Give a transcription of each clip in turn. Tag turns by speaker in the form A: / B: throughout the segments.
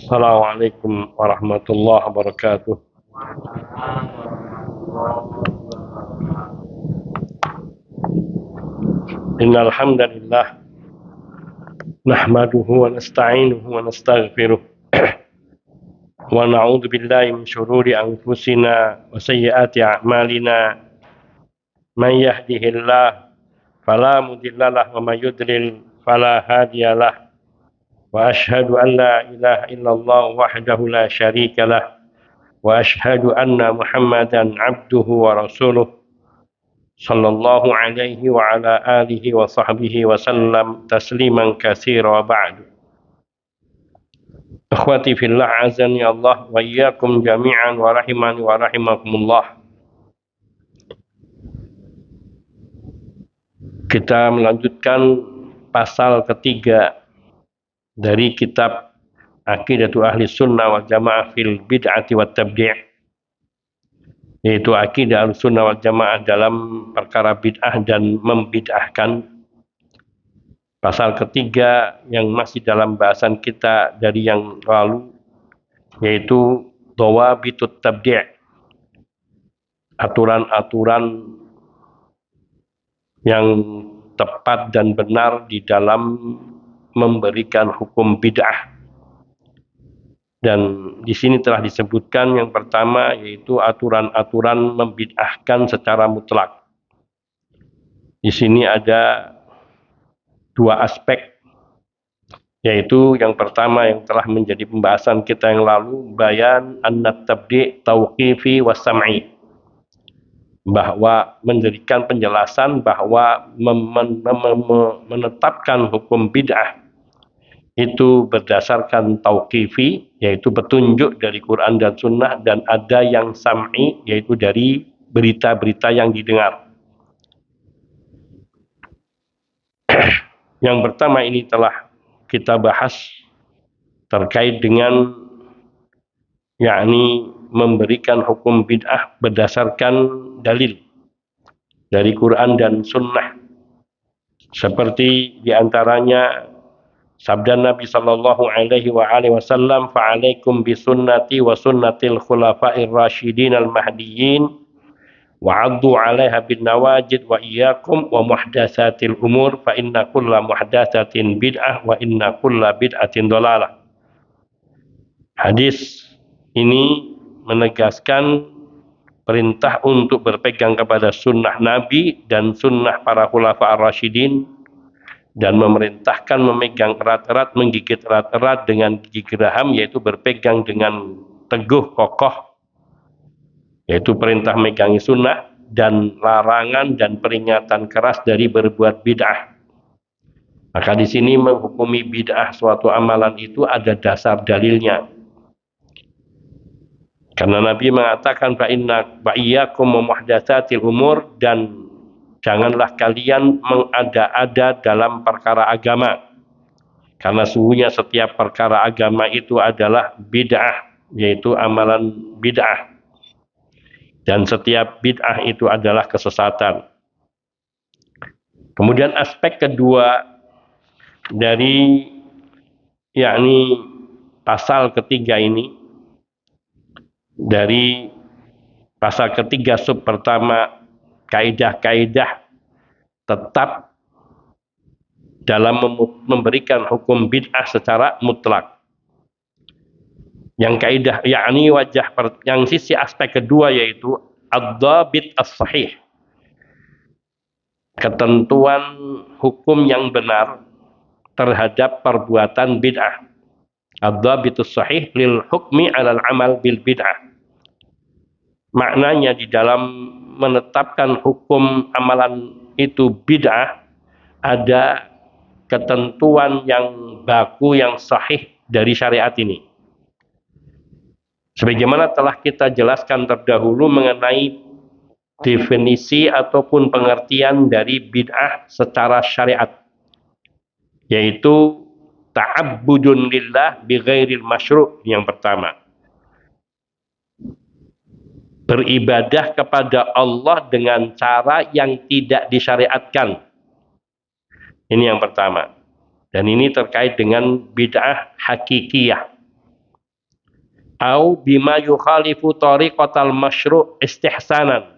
A: Assalamualaikum warahmatullahi wabarakatuh. Innal hamdalillah nahmaduhu wa nasta'inuhu wa nastaghfiruh wa na'udzu billahi min shururi anfusina wa sayyiati a'malina. Man yahdihillah fala mudhillalah wa may yudlil fala hadiyalah. Wa asyhadu an la ilaha illallah wahdahu la syarikalah wa asyhadu anna Muhammadan abduhu wa rasuluh sallallahu alaihi wa ala alihi wa sahbihi wa sallam tasliman katsira wa ba'du. Akhwati fillah azani Allah wa iyyakum jami'an wa rahimani wa rahimakumullah. Kita melanjutkan pasal ketiga dari kitab Aqidatu Ahli Sunnah wal Jamaah fil Bid'ati wat Tabdi', yaitu akidah Ahlussunnah wal Jamaah dalam perkara bid'ah dan membid'ahkan. Pasal ketiga yang masih dalam bahasan kita dari yang lalu, yaitu dhawabitut tabdi', aturan-aturan yang tepat dan benar di dalam memberikan hukum bid'ah. Dan di sini telah disebutkan yang pertama, yaitu aturan-aturan membid'ahkan secara mutlak. Di sini ada dua aspek, yaitu yang pertama yang telah menjadi pembahasan kita yang lalu, bayan annat tabdi' tauqifi was sam'i, bahwa memberikan penjelasan bahwa menetapkan hukum bid'ah itu berdasarkan tauqifi, yaitu petunjuk dari Quran dan Sunnah, dan ada yang sam'i, yaitu dari berita-berita yang didengar. Yang pertama ini telah kita bahas terkait dengan yakni memberikan hukum bid'ah berdasarkan dalil dari Quran dan Sunnah, seperti diantaranya sabda Nabi sallallahu alaihi wasallam, fa'alaikum bisunnati wa sunnatil khulafa'ir rasyidin al-mahdiyyin wa 'addu 'alaiha bin nawajid wa iyyakum wa muhdatsatil umur fa inna kulla muhdatsatin bid'ah wa inna kulla bid'atin dhalalah. Hadis ini menegaskan perintah untuk berpegang kepada sunnah Nabi dan sunnah para khulafa ar-rasyidin, dan memerintahkan memegang erat-erat, menggigit erat-erat dengan gigi geraham, yaitu berpegang dengan teguh kokoh, yaitu perintah megangi sunnah, dan larangan dan peringatan keras dari berbuat bid'ah. Maka di sini menghukumi bid'ah suatu amalan itu ada dasar dalilnya. Karena Nabi mengatakan fa inna wa iyyakum wa muhdatsatil umur, dan janganlah kalian mengada-ada dalam perkara agama, karena sesungguhnya setiap perkara agama itu adalah bid'ah, yaitu amalan bid'ah, dan setiap bid'ah itu adalah kesesatan. Kemudian aspek kedua dari yakni pasal ketiga ini, dari pasal ketiga sub pertama, kaidah-kaidah tetap dalam memberikan hukum bid'ah secara mutlak. Yang kaidah yakni wajah yang sisi aspek kedua, yaitu ad-dhabit as-sahih, ketentuan hukum yang benar terhadap perbuatan bid'ah. Ad-dhabit as-sahih lil hukmi 'alal amal bil bid'ah. Maknanya di dalam menetapkan hukum amalan itu bid'ah, ada ketentuan yang baku, yang sahih dari syariat ini. Sebagaimana telah kita jelaskan terdahulu mengenai definisi ataupun pengertian dari bid'ah secara syariat, yaitu ta'abbudun lillah bighairil masyru', yang pertama. Beribadah kepada Allah dengan cara yang tidak disyariatkan. Ini yang pertama. Dan ini terkait dengan bid'ah hakikiyah. au bima yukhalifu tariqatal masyru' istihsanan,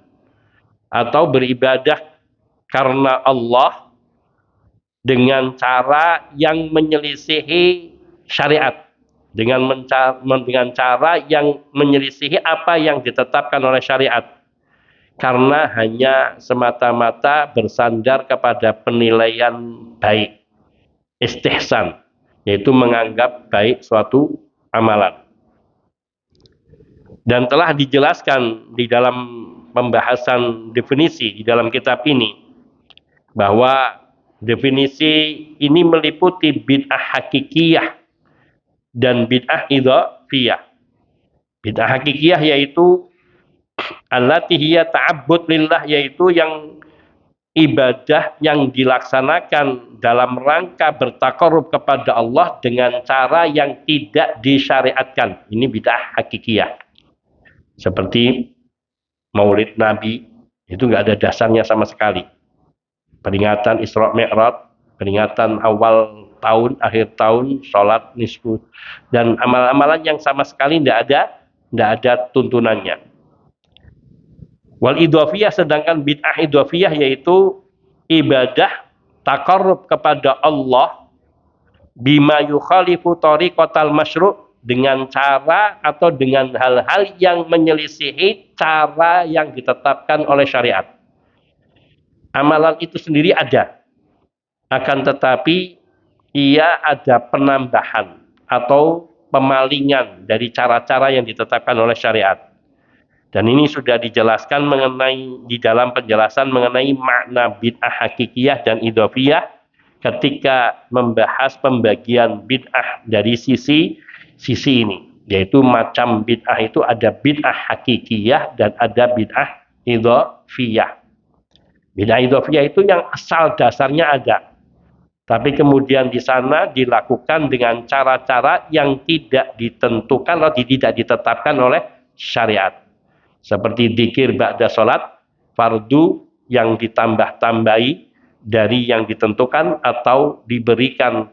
A: atau beribadah karena Allah dengan cara yang menyelisihi syariat, dengan cara yang menyelisihi apa yang ditetapkan oleh syariat, karena hanya semata-mata bersandar kepada penilaian baik, istihsan, yaitu menganggap baik suatu amalan. Dan telah dijelaskan di dalam pembahasan definisi di dalam kitab ini, bahwa definisi ini meliputi bid'ah hakikiyah dan bid'ah idhafiyah. Bid'ah hakikiyah yaitu allati hiya ta'abbud lillah, yaitu yang ibadah yang dilaksanakan dalam rangka bertakarrub kepada Allah dengan cara yang tidak disyariatkan. Ini bid'ah hakikiyah. Seperti Maulid Nabi, itu nggak ada dasarnya sama sekali. Peringatan Isra Mi'raj, peringatan awal tahun, akhir tahun, sholat nisfu, dan amalan-amalan yang sama sekali tidak ada tuntunannya. Wal idhafiyah, sedangkan bid'ah idhafiyah yaitu ibadah takarrub kepada Allah bima yukhalifu tariqatal masyru', dengan cara atau dengan hal-hal yang menyelisihi cara yang ditetapkan oleh syariat. Amalan itu sendiri ada, akan tetapi ia ada penambahan atau pemalingan dari cara-cara yang ditetapkan oleh syariat. Dan ini sudah dijelaskan di dalam penjelasan mengenai makna bid'ah hakikiyah dan idhafiyah ketika membahas pembagian bid'ah dari sisi ini, yaitu macam bid'ah itu ada bid'ah hakikiyah dan ada bid'ah idhafiyah. Bid'ah idhafiyah itu yang asal dasarnya ada, tapi kemudian di sana dilakukan dengan cara-cara yang tidak ditentukan atau tidak ditetapkan oleh syariat. Seperti dzikir ba'da sholat fardu yang ditambah-tambahi dari yang ditentukan, atau diberikan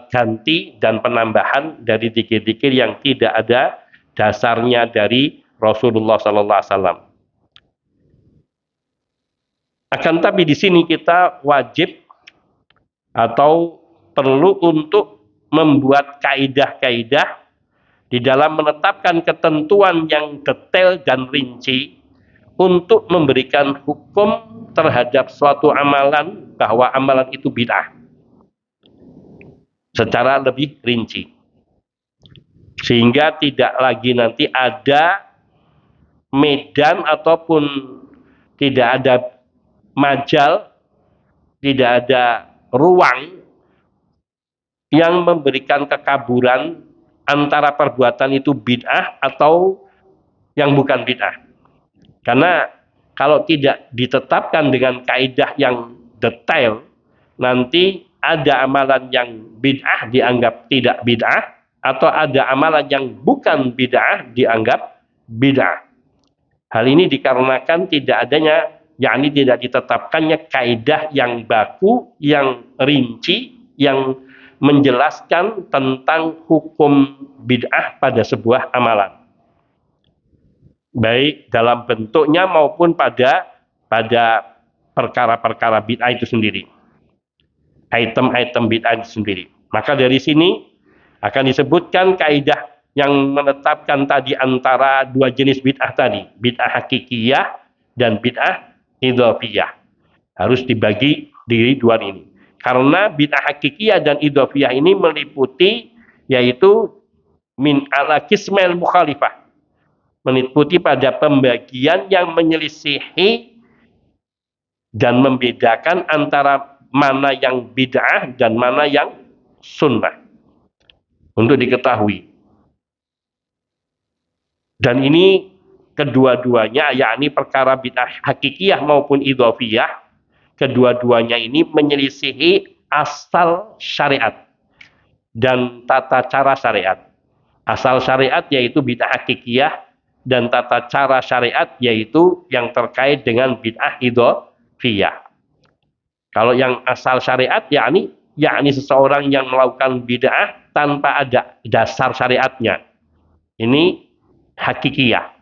A: ganti dan penambahan dari dzikir-dzikir yang tidak ada dasarnya dari Rasulullah SAW. Akan tapi di sini kita wajib atau perlu untuk membuat kaidah-kaidah di dalam menetapkan ketentuan yang detail dan rinci untuk memberikan hukum terhadap suatu amalan, bahwa amalan itu bid'ah secara lebih rinci, sehingga tidak lagi nanti ada medan ataupun tidak ada majal, tidak ada ruang yang memberikan kekaburan antara perbuatan itu bid'ah atau yang bukan bid'ah. Karena kalau tidak ditetapkan dengan kaidah yang detail, nanti ada amalan yang bid'ah dianggap tidak bid'ah, atau ada amalan yang bukan bid'ah dianggap bid'ah. Hal ini dikarenakan tidak adanya, yakni tidak ditetapkannya kaidah yang baku, yang rinci, yang menjelaskan tentang hukum bid'ah pada sebuah amalan, baik dalam bentuknya maupun pada perkara-perkara bid'ah itu sendiri, item-item bid'ah itu sendiri. Maka dari sini akan disebutkan kaidah yang menetapkan tadi antara dua jenis bid'ah tadi, bid'ah hakikiyah dan bid'ah idhafiyah. Harus dibagi diri dua ini. Karena bid'ah hakikiyah dan idhafiyah ini meliputi, yaitu min ala kismil mukhalifah, meliputi pada pembagian yang menyelisihi dan membedakan antara mana yang bid'ah dan mana yang sunnah, untuk diketahui. Dan ini kedua-duanya, yakni perkara bid'ah hakikiyah maupun idhafiyah, kedua-duanya ini menyelisihi asal syariat dan tata cara syariat. Asal syariat yaitu bid'ah hakikiyah, dan tata cara syariat yaitu yang terkait dengan bid'ah idhafiyah. Kalau yang asal syariat yakni seseorang yang melakukan bid'ah tanpa ada dasar syariatnya, Ini hakikiyah.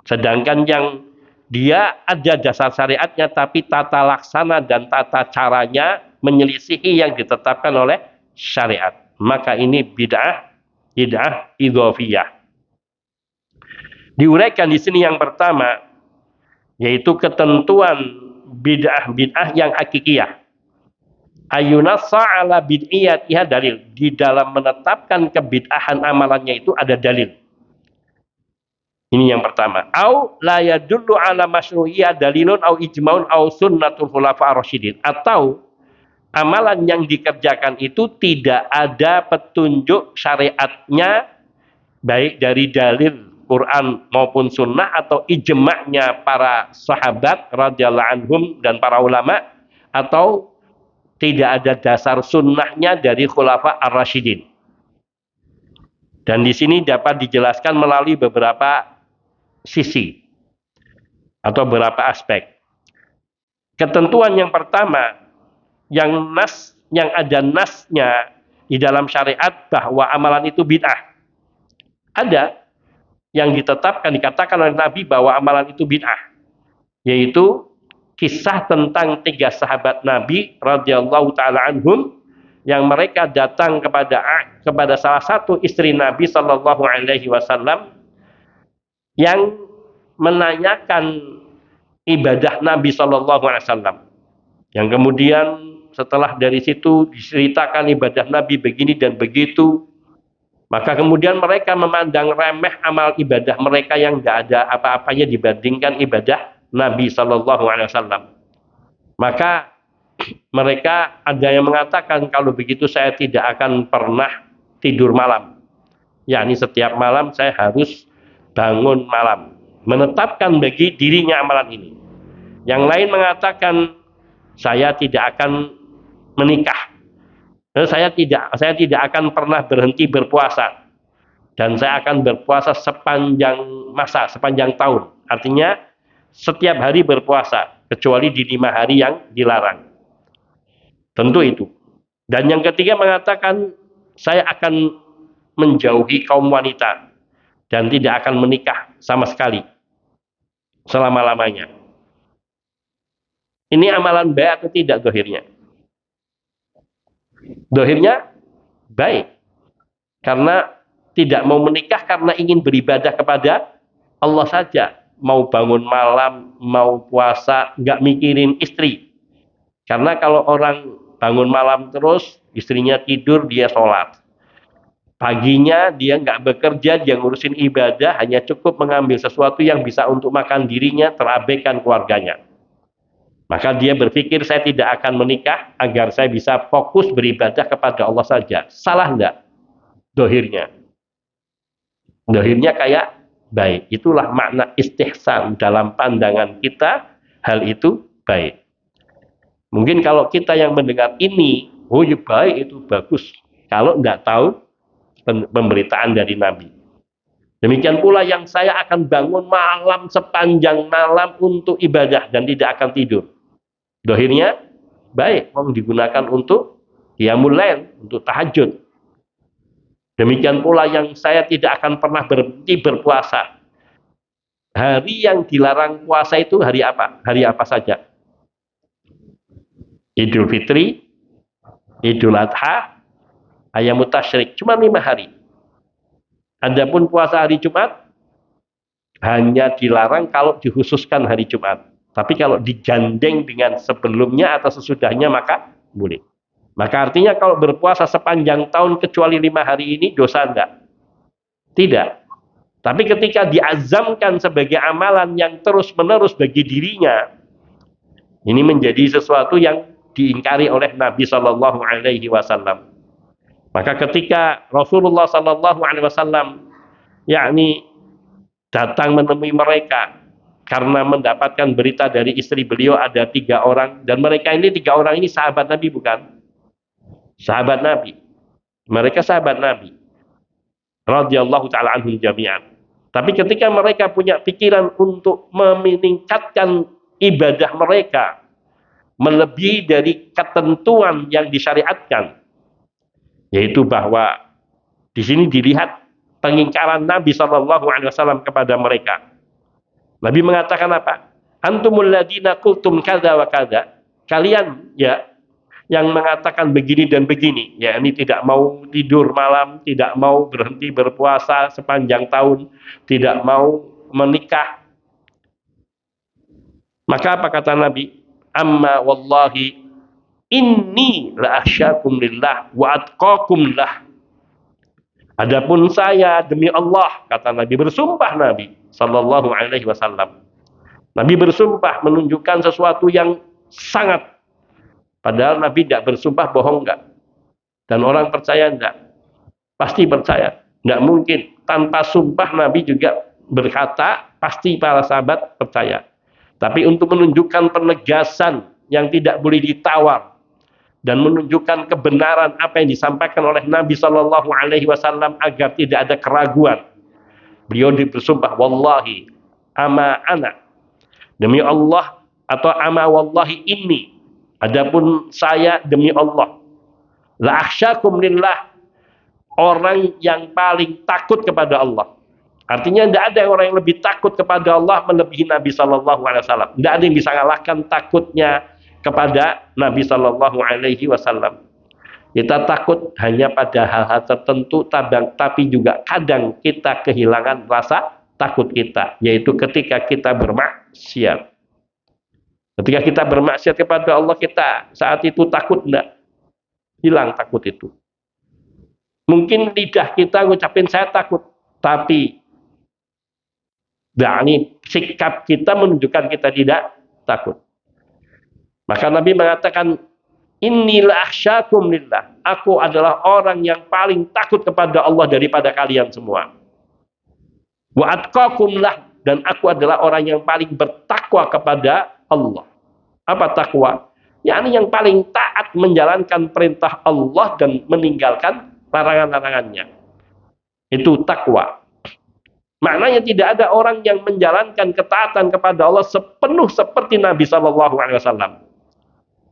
A: Sedangkan yang dia ada dasar syariatnya tapi tata laksana dan tata caranya menyelisihi yang ditetapkan oleh syariat. Maka ini bid'ah idhofiyah. Diuraikan di sini yang pertama yaitu ketentuan bid'ah yang hakikiyah. Ayunassa ala bid'iyatiha dalil. Di dalam menetapkan kebid'ahan amalannya itu ada dalil. Ini yang pertama. Au la yadullu ala masyru'iyyah dalilun au ijma'un au sunnatul khulafa ar-rasyidin. Atau amalan yang dikerjakan itu tidak ada petunjuk syariatnya baik dari dalil Quran maupun sunnah atau ijma'nya para sahabat radhiyallahu anhum dan para ulama, atau tidak ada dasar sunnahnya dari khulafa ar-rasyidin. Dan di sini dapat dijelaskan melalui beberapa sisi atau beberapa aspek. Ketentuan yang pertama, yang ada nasnya di dalam syariat bahwa amalan itu bid'ah. Ada yang ditetapkan, dikatakan oleh Nabi bahwa amalan itu bid'ah, yaitu kisah tentang 3 sahabat Nabi radhiyallahu taala anhum yang mereka datang kepada salah satu istri Nabi sallallahu alaihi wasallam yang menanyakan ibadah Nabi sallallahu alaihi wasallam. Yang kemudian setelah dari situ diceritakan ibadah Nabi begini dan begitu, maka kemudian mereka memandang remeh amal ibadah mereka yang tidak ada apa-apanya dibandingkan ibadah Nabi sallallahu alaihi wasallam. Maka mereka ada yang mengatakan, kalau begitu saya tidak akan pernah tidur malam. Yakni setiap malam saya harus bangun malam, menetapkan bagi dirinya amalan ini. Yang lain mengatakan, saya tidak akan menikah, saya tidak akan pernah berhenti berpuasa, dan saya akan berpuasa sepanjang masa, sepanjang tahun. Artinya setiap hari berpuasa kecuali di 5 hari yang dilarang. Tentu itu. Dan yang ketiga mengatakan, saya akan menjauhi kaum wanita dan tidak akan menikah sama sekali selama-lamanya. Ini amalan baik atau tidak dohirnya? Dohirnya baik, karena tidak mau menikah karena ingin beribadah kepada Allah saja. Mau bangun malam, mau puasa, nggak mikirin istri. Karena kalau orang bangun malam terus, istrinya tidur, dia sholat. Paginya dia nggak bekerja, dia ngurusin ibadah, hanya cukup mengambil sesuatu yang bisa untuk makan dirinya, terabaikan keluarganya. Maka dia berpikir, saya tidak akan menikah agar saya bisa fokus beribadah kepada Allah saja. Salah enggak dohirnya? Dohirnya kayak baik. Itulah makna istihsan dalam pandangan kita, hal itu baik. Mungkin kalau kita yang mendengar ini, oh ya baik, itu bagus. Kalau enggak tahu pemberitaan dari Nabi. Demikian pula yang saya akan bangun malam sepanjang malam untuk ibadah dan tidak akan tidur. Dohirnya baik, mau digunakan untuk qiyamul lail, untuk tahajud. Demikian pula yang saya tidak akan pernah berhenti berpuasa. Hari yang dilarang puasa itu hari apa? Hari apa saja? Idul Fitri, Idul Adha, Ayyamut Tasyrik, cuma 5 hari. Adapun puasa hari Jumat hanya dilarang kalau dikhususkan hari Jumat. Tapi kalau digandeng dengan sebelumnya atau sesudahnya maka boleh. Maka artinya kalau berpuasa sepanjang tahun kecuali 5 hari ini dosa enggak? Tidak. Tapi ketika diazamkan sebagai amalan yang terus-menerus bagi dirinya, ini menjadi sesuatu yang diingkari oleh Nabi Shallallahu Alaihi Wasallam. Maka ketika Rasulullah Shallallahu Alaihi Wasallam yakni datang menemui mereka karena mendapatkan berita dari istri beliau ada 3 orang, dan mereka ini 3 orang ini sahabat Nabi, bukan? Sahabat Nabi. Mereka sahabat Nabi radhiyallahu taala anhum jami'an. Tapi ketika mereka punya pikiran untuk meningkatkan ibadah mereka melebihi dari ketentuan yang disyariatkan, yaitu bahwa di sini dilihat pengingkaran Nabi Shallallahu Alaihi Wasallam kepada mereka. Nabi mengatakan apa? Antumul ladina qultum kada wa kada. Kalian ya yang mengatakan begini dan begini, ya ini tidak mau tidur malam, tidak mau berhenti berpuasa sepanjang tahun, tidak mau menikah. Maka apa kata Nabi? Amma wallahi inni la akhsyakum lillah wa atqakum lah. Adapun saya demi Allah, kata Nabi, bersumpah Nabi sallallahu alaihi wasallam. Nabi bersumpah menunjukkan sesuatu yang sangat, padahal Nabi tidak bersumpah bohong enggak. Dan orang percaya enggak? Pasti percaya. Enggak mungkin tanpa sumpah Nabi juga berkata, pasti para sahabat percaya. Tapi untuk menunjukkan penegasan yang tidak boleh ditawar dan menunjukkan kebenaran apa yang disampaikan oleh Nabi Shallallahu Alaihi Wasallam agar tidak ada keraguan, beliau bersumpah, wallahi ama ana, demi Allah, atau ama wallahi inni, adapun saya demi Allah, la akhsyakum lillah, orang yang paling takut kepada Allah. Artinya tidak ada orang yang lebih takut kepada Allah melebihi Nabi Shallallahu Alaihi Wasallam. Tidak ada yang bisa mengalahkan takutnya kepada Nabi Shallallahu Alaihi Wasallam. Kita takut hanya pada hal-hal tertentu, tapi juga kadang kita kehilangan rasa takut kita, yaitu ketika kita bermaksiat. Ketika kita bermaksiat kepada Allah, kita saat itu takut enggak? Hilang takut itu. Mungkin lidah kita ngucapin saya takut, tapi sikap kita menunjukkan kita tidak takut. Maka Nabi mengatakan, inilah akhsyakum lillah. Aku adalah orang yang paling takut kepada Allah daripada kalian semua. Wa atqakum lah, dan aku adalah orang yang paling bertakwa kepada Allah. Apa takwa? Yakni yang paling taat menjalankan perintah Allah dan meninggalkan larangan-larangannya. Itu takwa. Maknanya tidak ada orang yang menjalankan ketaatan kepada Allah sepenuh seperti Nabi Shallallahu Alaihi Wasallam.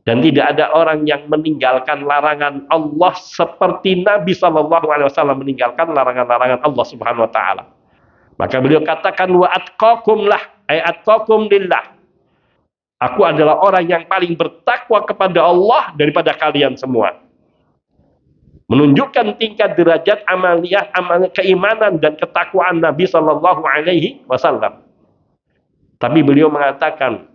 A: Dan tidak ada orang yang meninggalkan larangan Allah seperti Nabi Shallallahu Alaihi Wasallam meninggalkan larangan-larangan Allah Subhanahu Wa Taala. Maka beliau katakan, wa atqakum lah, ay atqakum lillah. Aku adalah orang yang paling bertakwa kepada Allah daripada kalian semua. Menunjukkan tingkat derajat amaliyah, keimanan dan ketakwaan Nabi Shallallahu Alaihi Wasallam. Tapi beliau mengatakan,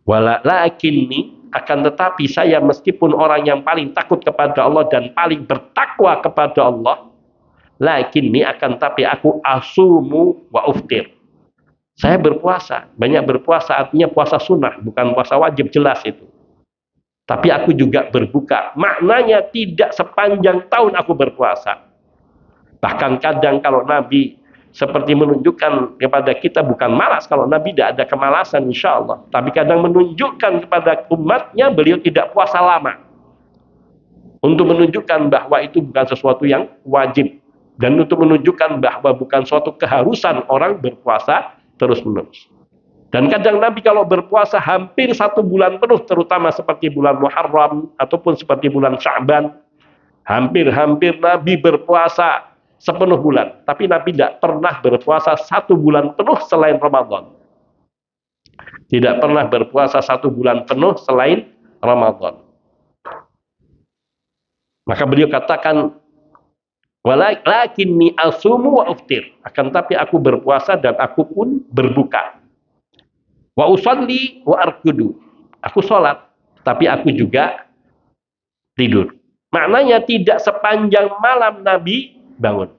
A: walakinni, akan tetapi saya meskipun orang yang paling takut kepada Allah dan paling bertakwa kepada Allah, lakinni, akan tapi aku asumu wa uftir. Saya berpuasa, banyak berpuasa, artinya puasa sunnah, bukan puasa wajib, jelas itu. Tapi aku juga berbuka. Maknanya tidak sepanjang tahun aku berpuasa. Bahkan kadang kalau Nabi seperti menunjukkan kepada kita, bukan malas, kalau Nabi tidak ada kemalasan insya Allah. Tapi kadang menunjukkan kepada umatnya beliau tidak puasa lama. Untuk menunjukkan bahwa itu bukan sesuatu yang wajib. Dan untuk menunjukkan bahwa bukan suatu keharusan orang berpuasa terus-menerus. Dan kadang Nabi kalau berpuasa hampir 1 bulan penuh, terutama seperti bulan Muharram ataupun seperti bulan Sya'ban, hampir-hampir Nabi berpuasa sepenuh bulan. Tapi Nabi tidak pernah berpuasa 1 bulan penuh selain Ramadan. Tidak pernah berpuasa 1 bulan penuh selain Ramadan. Maka beliau katakan, walakinni asumu wa uftir. Akan tapi aku berpuasa dan aku pun berbuka. Wa usalli wa arkudu. Aku sholat, tapi aku juga tidur. Maknanya tidak sepanjang malam Nabi bangun.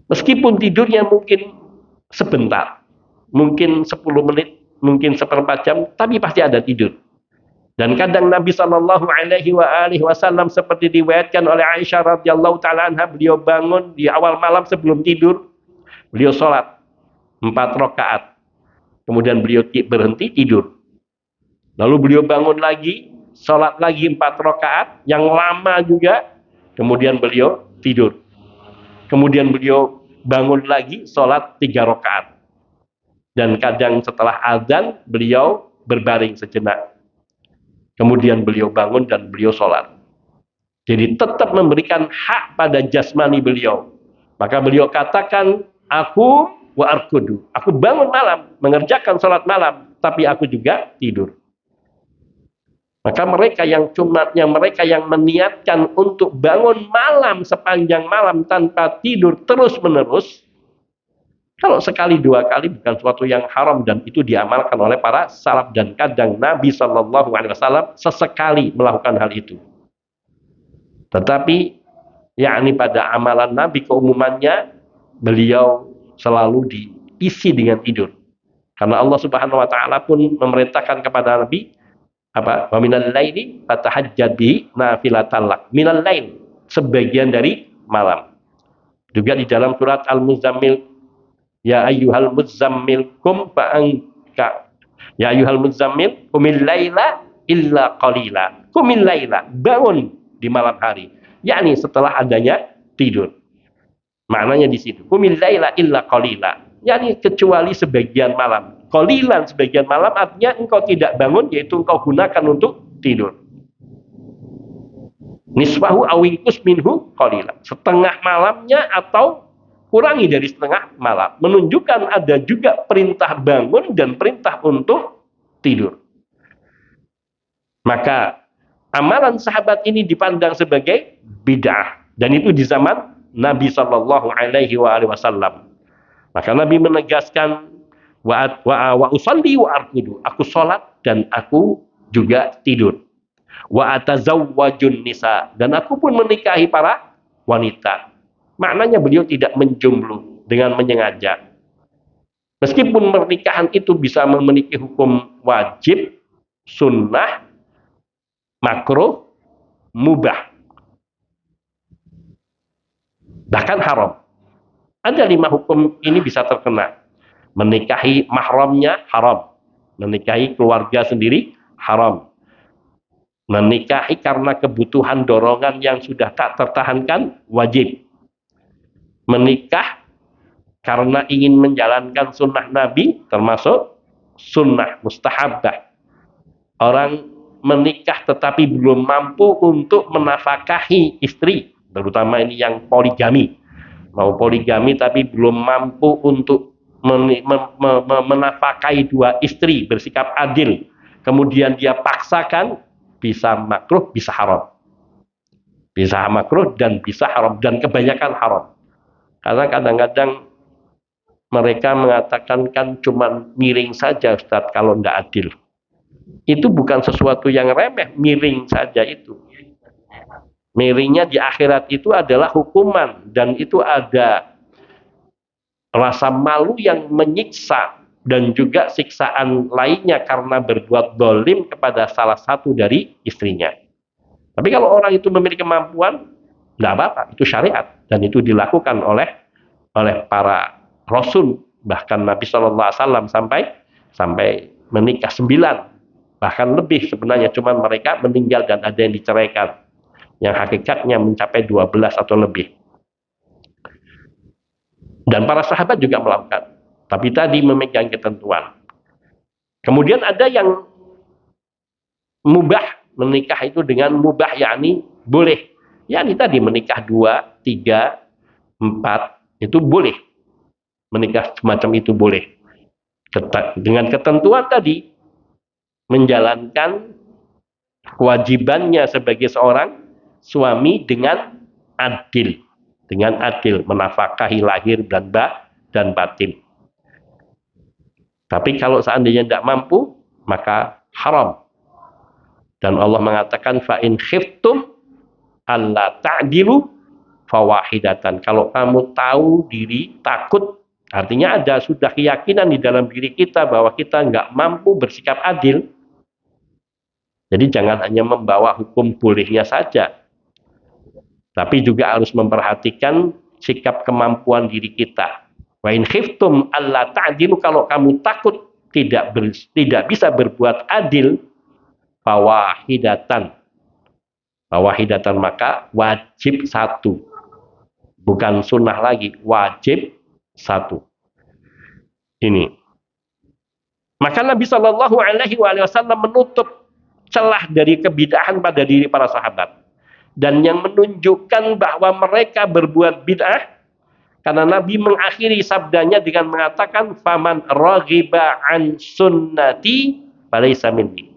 A: Meskipun tidurnya mungkin sebentar, mungkin 10 menit, mungkin seperempat jam, tapi pasti ada tidur. Dan kadang Nabi Shallallahu Alaihi Wasallam seperti diriwayatkan oleh Aisyah radhiyallahu taala anha, beliau bangun di awal malam sebelum tidur, beliau sholat 4 rakaat. Kemudian beliau berhenti tidur. Lalu beliau bangun lagi, sholat lagi 4 rakaat, yang lama juga. Kemudian beliau tidur. Kemudian beliau bangun lagi, sholat 3 rakaat. Dan kadang setelah azan, beliau berbaring sejenak. Kemudian beliau bangun dan beliau sholat. Jadi tetap memberikan hak pada jasmani beliau. Maka beliau katakan, aku wa arkudu. Aku bangun malam, mengerjakan sholat malam, tapi aku juga tidur. Maka mereka yang meniatkan untuk bangun malam sepanjang malam tanpa tidur terus menerus, kalau sekali dua kali bukan suatu yang haram dan itu diamalkan oleh para salaf dan kadang Nabi Shallallahu Alaihi Wasallam sesekali melakukan hal itu. Tetapi yakni pada amalan Nabi keumumannya beliau selalu diisi dengan tidur. Karena Allah Subhanahu Wa Taala pun memerintahkan kepada Nabi apa? Wa minal laili fatahajjad bi nafilatan lak. Minal lail, sebagian dari malam. Juga di dalam surat Al-Muzammil, ya ayyuhal muzammil kum fa'anka. Ya ayyuhal muzammil qumil laila illa qalila. Qumil laila, bangun di malam hari. Yakni setelah adanya tidur. Maknanya di situ. Qumil laila illa qalila. Yakni kecuali sebagian malam. Qalilan sebagian malam artinya engkau tidak bangun, yaitu engkau gunakan untuk tidur. Nisfahu awingkus minhu qalilan. Setengah malamnya atau kurangi dari setengah malam. Menunjukkan ada juga perintah bangun dan perintah untuk tidur. Maka amalan sahabat ini dipandang sebagai bid'ah. Dan itu di zaman Nabi Sallallahu Alaihi Wasallam. Maka Nabi menegaskan, wa usalli wa arkudu. Aku sholat dan aku juga tidur. Wa atazawwajun nisa. Dan aku pun menikahi para wanita. Maknanya beliau tidak menjomblo dengan menyengaja. Meskipun pernikahan itu bisa memiliki hukum wajib, sunnah, makruh, mubah, bahkan haram. Ada 5 hukum ini bisa terkena. Menikahi mahramnya haram. Menikahi keluarga sendiri haram. Menikahi karena kebutuhan dorongan yang sudah tak tertahankan wajib. Menikah karena ingin menjalankan sunnah Nabi termasuk sunnah mustahabbah. Orang menikah tetapi belum mampu untuk menafkahi istri, terutama ini yang poligami. Mau poligami tapi belum mampu untuk menafkahi 2 istri, bersikap adil, kemudian dia paksakan, bisa makruh, bisa haram. Bisa makruh dan bisa haram, dan kebanyakan haram. Karena kadang-kadang mereka mengatakan kan cuma miring saja Ustaz kalau tidak adil. Itu bukan sesuatu yang remeh, miring saja itu. Miringnya di akhirat itu adalah hukuman, dan itu ada rasa malu yang menyiksa dan juga siksaan lainnya karena berbuat dolim kepada salah satu dari istrinya. Tapi kalau orang itu memiliki kemampuan, tidak apa-apa, itu syariat dan itu dilakukan oleh para rasul, bahkan Nabi Shallallahu Alaihi Wasallam sampai menikah 9, bahkan lebih sebenarnya, cuman mereka meninggal dan ada yang diceraikan, yang hakikatnya mencapai 12 atau lebih. Dan para sahabat juga melakukan. Tapi tadi memegang ketentuan. Kemudian ada yang mubah, menikah itu dengan mubah, yakni boleh. Yakni tadi menikah 2, 3, 4, itu boleh. Menikah semacam itu boleh. Dengan ketentuan tadi, menjalankan kewajibannya sebagai seorang suami dengan adil. Dengan adil, menafkahi lahir dan batin. Tapi kalau seandainya tidak mampu, maka haram. Dan Allah mengatakan, fa'in khiftum alla ta'dilu fawahidatan. Kalau kamu tahu diri takut, artinya ada sudah keyakinan di dalam diri kita bahwa kita nggak mampu bersikap adil. Jadi jangan hanya membawa hukum bolehnya saja, tapi juga harus memperhatikan sikap kemampuan diri kita. Wa in khiftum alla ta'dilu, kalau kamu takut tidak bisa berbuat adil, fawahidatan. Fawahidatan, maka wajib 1. Bukan sunnah lagi, wajib 1. Ini. Maka Nabi Shallallahu Alaihi Wasallam menutup celah dari kebid'ahan pada diri para sahabat. dan yang menunjukkan bahwa mereka berbuat bid'ah, karena Nabi mengakhiri sabdanya dengan mengatakan faman raghiba an sunnati falaysa minni.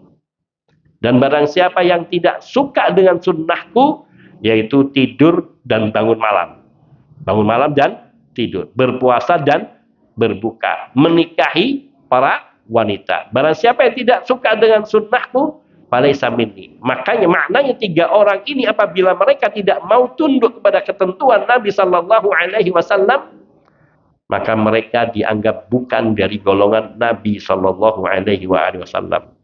A: Dan barang siapa yang tidak suka dengan sunnahku, yaitu tidur dan bangun malam. Bangun malam dan tidur, berpuasa dan berbuka, menikahi para wanita. Barang siapa yang tidak suka dengan sunnahku, falaysa minni. Makanya maknanya 3 orang ini apabila mereka tidak mau tunduk kepada ketentuan Nabi Sallallahu Alaihi Wasallam, maka mereka dianggap bukan dari golongan Nabi Sallallahu Alaihi Wasallam.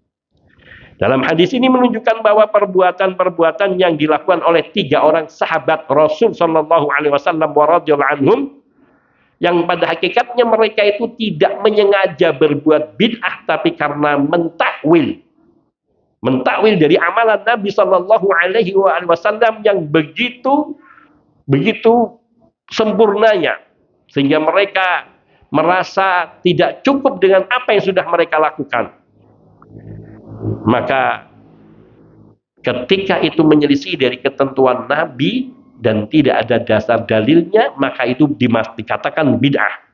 A: Dalam hadis ini menunjukkan bahwa perbuatan-perbuatan yang dilakukan oleh 3 orang sahabat Rasul Sallallahu Alaihi Wasallam wa radhiyallahu anhum, yang pada hakikatnya mereka itu tidak menyengaja berbuat bid'ah, tapi karena mentakwil dari amalan Nabi Sallallahu Alaihi Wasallam yang begitu sempurnanya, sehingga mereka merasa tidak cukup dengan apa yang sudah mereka lakukan. Maka ketika itu menyelisih dari ketentuan Nabi dan tidak ada dasar dalilnya, maka itu dikatakan bid'ah.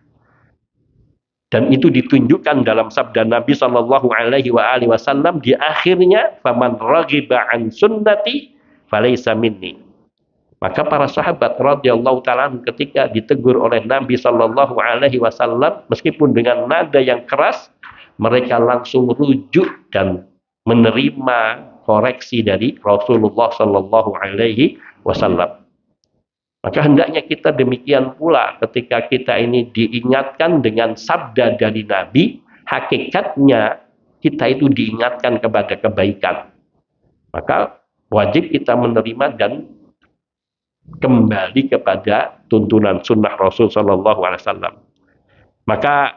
A: Dan itu ditunjukkan dalam sabda Nabi Sallallahu Alaihi Wasallam di akhirnya, faman raghiba an sunnati falaysa minni. Maka para sahabat radhiyallahu taala ketika ditegur oleh Nabi Sallallahu Alaihi Wasallam, meskipun dengan nada yang keras, mereka langsung rujuk dan menerima koreksi dari Rasulullah Sallallahu Alaihi Wasallam. Maka hendaknya kita demikian pula ketika kita ini diingatkan dengan sabda dari Nabi, hakikatnya kita itu diingatkan kepada kebaikan. Maka wajib kita menerima dan kembali kepada tuntunan sunnah Rasul Sallallahu Alaihi Wasallam. Maka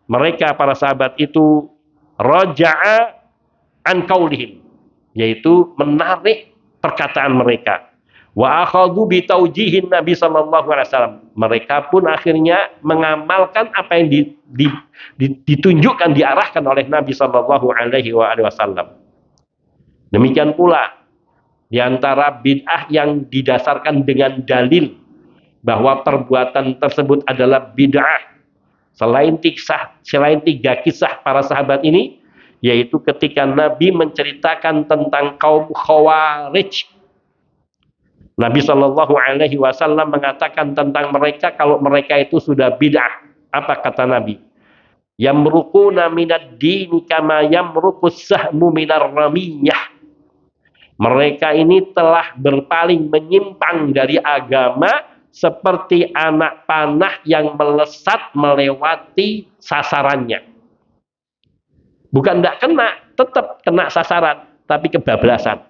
A: mereka para sahabat itu raja'a an qaulihim, yaitu menarik perkataan mereka. Wa akhadhu bi taujihin Nabi Sallallahu Alaihi Wasallam. Mereka pun akhirnya mengamalkan apa yang ditunjukkan, diarahkan oleh Nabi Sallallahu Alaihi Wasallam. Demikian pula di antara bid'ah yang didasarkan dengan dalil bahwa perbuatan tersebut adalah bid'ah, selain 3 kisah para sahabat ini, yaitu ketika Nabi menceritakan tentang kaum Khawarij. Nabi Shallallahu Alaihi Wasallam mengatakan tentang mereka, kalau mereka itu sudah bid'ah. Apa kata Nabi? Yamruquna minad dini kama yamruqus sahmu minar ramiyah. Mereka ini telah berpaling menyimpang dari agama seperti anak panah yang melesat melewati sasarannya. Bukan tidak kena, tetap kena sasaran, tapi kebablasan.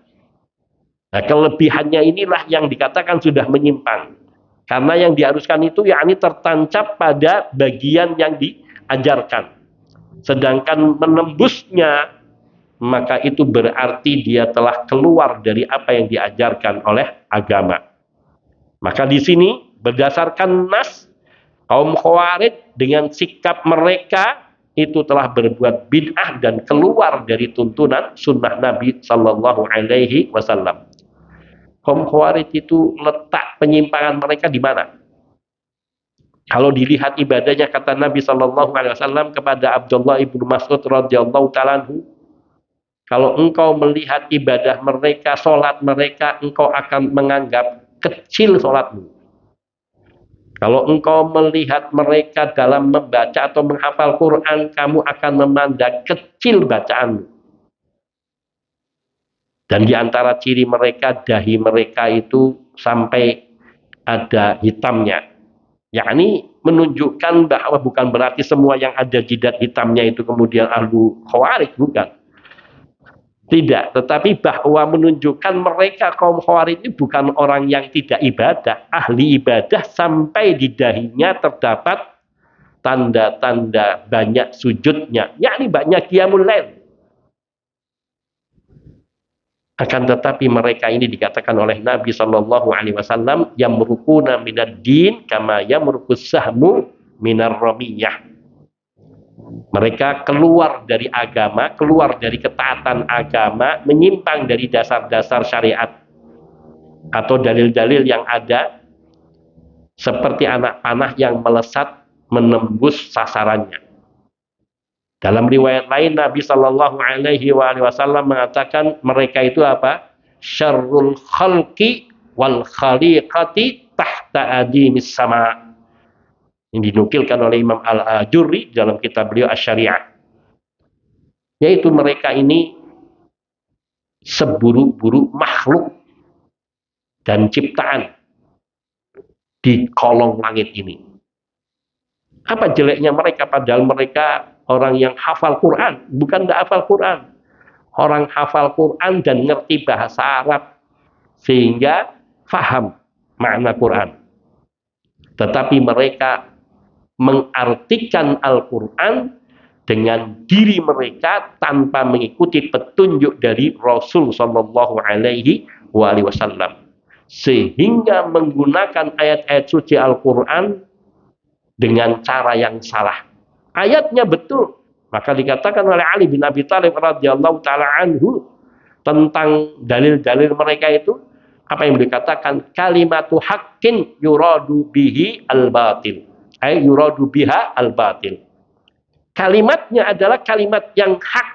A: Nah, kelebihannya inilah yang dikatakan sudah menyimpang. Karena yang diharuskan itu yakni tertancap pada bagian yang diajarkan. Sedangkan menembusnya, maka itu berarti dia telah keluar dari apa yang diajarkan oleh agama. Maka di sini berdasarkan nas, kaum Khawarij dengan sikap mereka itu telah berbuat bid'ah dan keluar dari tuntunan sunnah Nabi Sallallahu Alaihi Wasallam. Kaum Khawarij itu letak penyimpangan mereka di mana? Kalau dilihat ibadahnya, kata Nabi Sallallahu Alaihi Wasallam kepada Abdullah ibnu Mas'ud radhiyallahu taala anhu, kalau engkau melihat ibadah mereka, sholat mereka, engkau akan menganggap kecil sholatmu. Kalau engkau melihat mereka dalam membaca atau menghafal Quran, kamu akan memandang kecil bacaanmu. Dan di antara ciri mereka, dahi mereka itu sampai ada hitamnya. Yakni menunjukkan bahwa bukan berarti semua yang ada jidat hitamnya itu kemudian ahlu Khawarij, bukan. Tidak, tetapi bahwa menunjukkan mereka kaum Khawarij ini bukan orang yang tidak ibadah, ahli ibadah, sampai di dahinya terdapat tanda-tanda banyak sujudnya, yakni banyak qiyamul lail. Akan tetapi mereka ini dikatakan oleh Nabi Shallallahu Alaihi Wasallam, yamruquna minad din kama yamruqus sahmu minar ramiyah. Mereka keluar dari agama, keluar dari ketaatan agama, menyimpang dari dasar-dasar syariat. atau dalil-dalil yang ada seperti anak panah yang melesat menembus sasarannya. Dalam riwayat lain Nabi Shallallahu Alaihi Wasallam mengatakan mereka itu apa? Syarrul khalqi wal khaliqati tahta adimis sama. Ini dinukilkan oleh Imam Al-Ajurri dalam kitab beliau Asy-Syari'ah. Yaitu mereka ini seburuk-buruk makhluk dan ciptaan di kolong langit ini. Apa jeleknya mereka? Padahal mereka orang yang hafal Quran. Bukan tidak hafal Quran. Orang hafal Quran dan ngerti bahasa Arab. Sehingga faham makna Quran. Tetapi mereka mengartikan Al-Quran dengan diri mereka tanpa mengikuti petunjuk dari Rasul Sallallahu Alaihi Wasallam. Sehingga menggunakan ayat-ayat suci Al-Quran dengan cara yang salah. Ayatnya betul. Maka dikatakan oleh Ali bin Abi Thalib radhiyallahu taala anhu tentang dalil-dalil mereka itu, apa yang dikatakan? Kalimatu haqqin yuradu bihi al-batil. Ay yuradu biha al-batil. Kalimatnya adalah kalimat yang hak.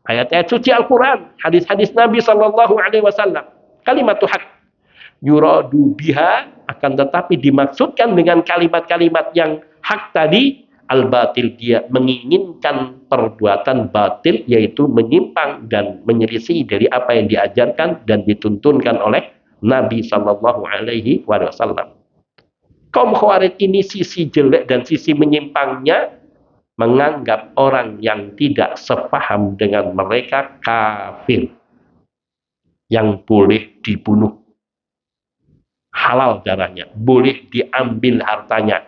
A: Ayat-ayat suci Al-Quran, hadis-hadis Nabi Sallallahu Alaihi Wasallam. Kalimatu haq. Yuradu biha, akan tetapi dimaksudkan dengan kalimat-kalimat yang hak tadi al-batil, dia menginginkan perbuatan batil, yaitu menyimpang dan menyelisih dari apa yang diajarkan dan dituntunkan oleh Nabi Sallallahu Alaihi Wasallam. Kaum Khawarij ini sisi jelek dan sisi menyimpangnya menganggap orang yang tidak sepaham dengan mereka kafir, yang boleh dibunuh, halal darahnya, boleh diambil hartanya.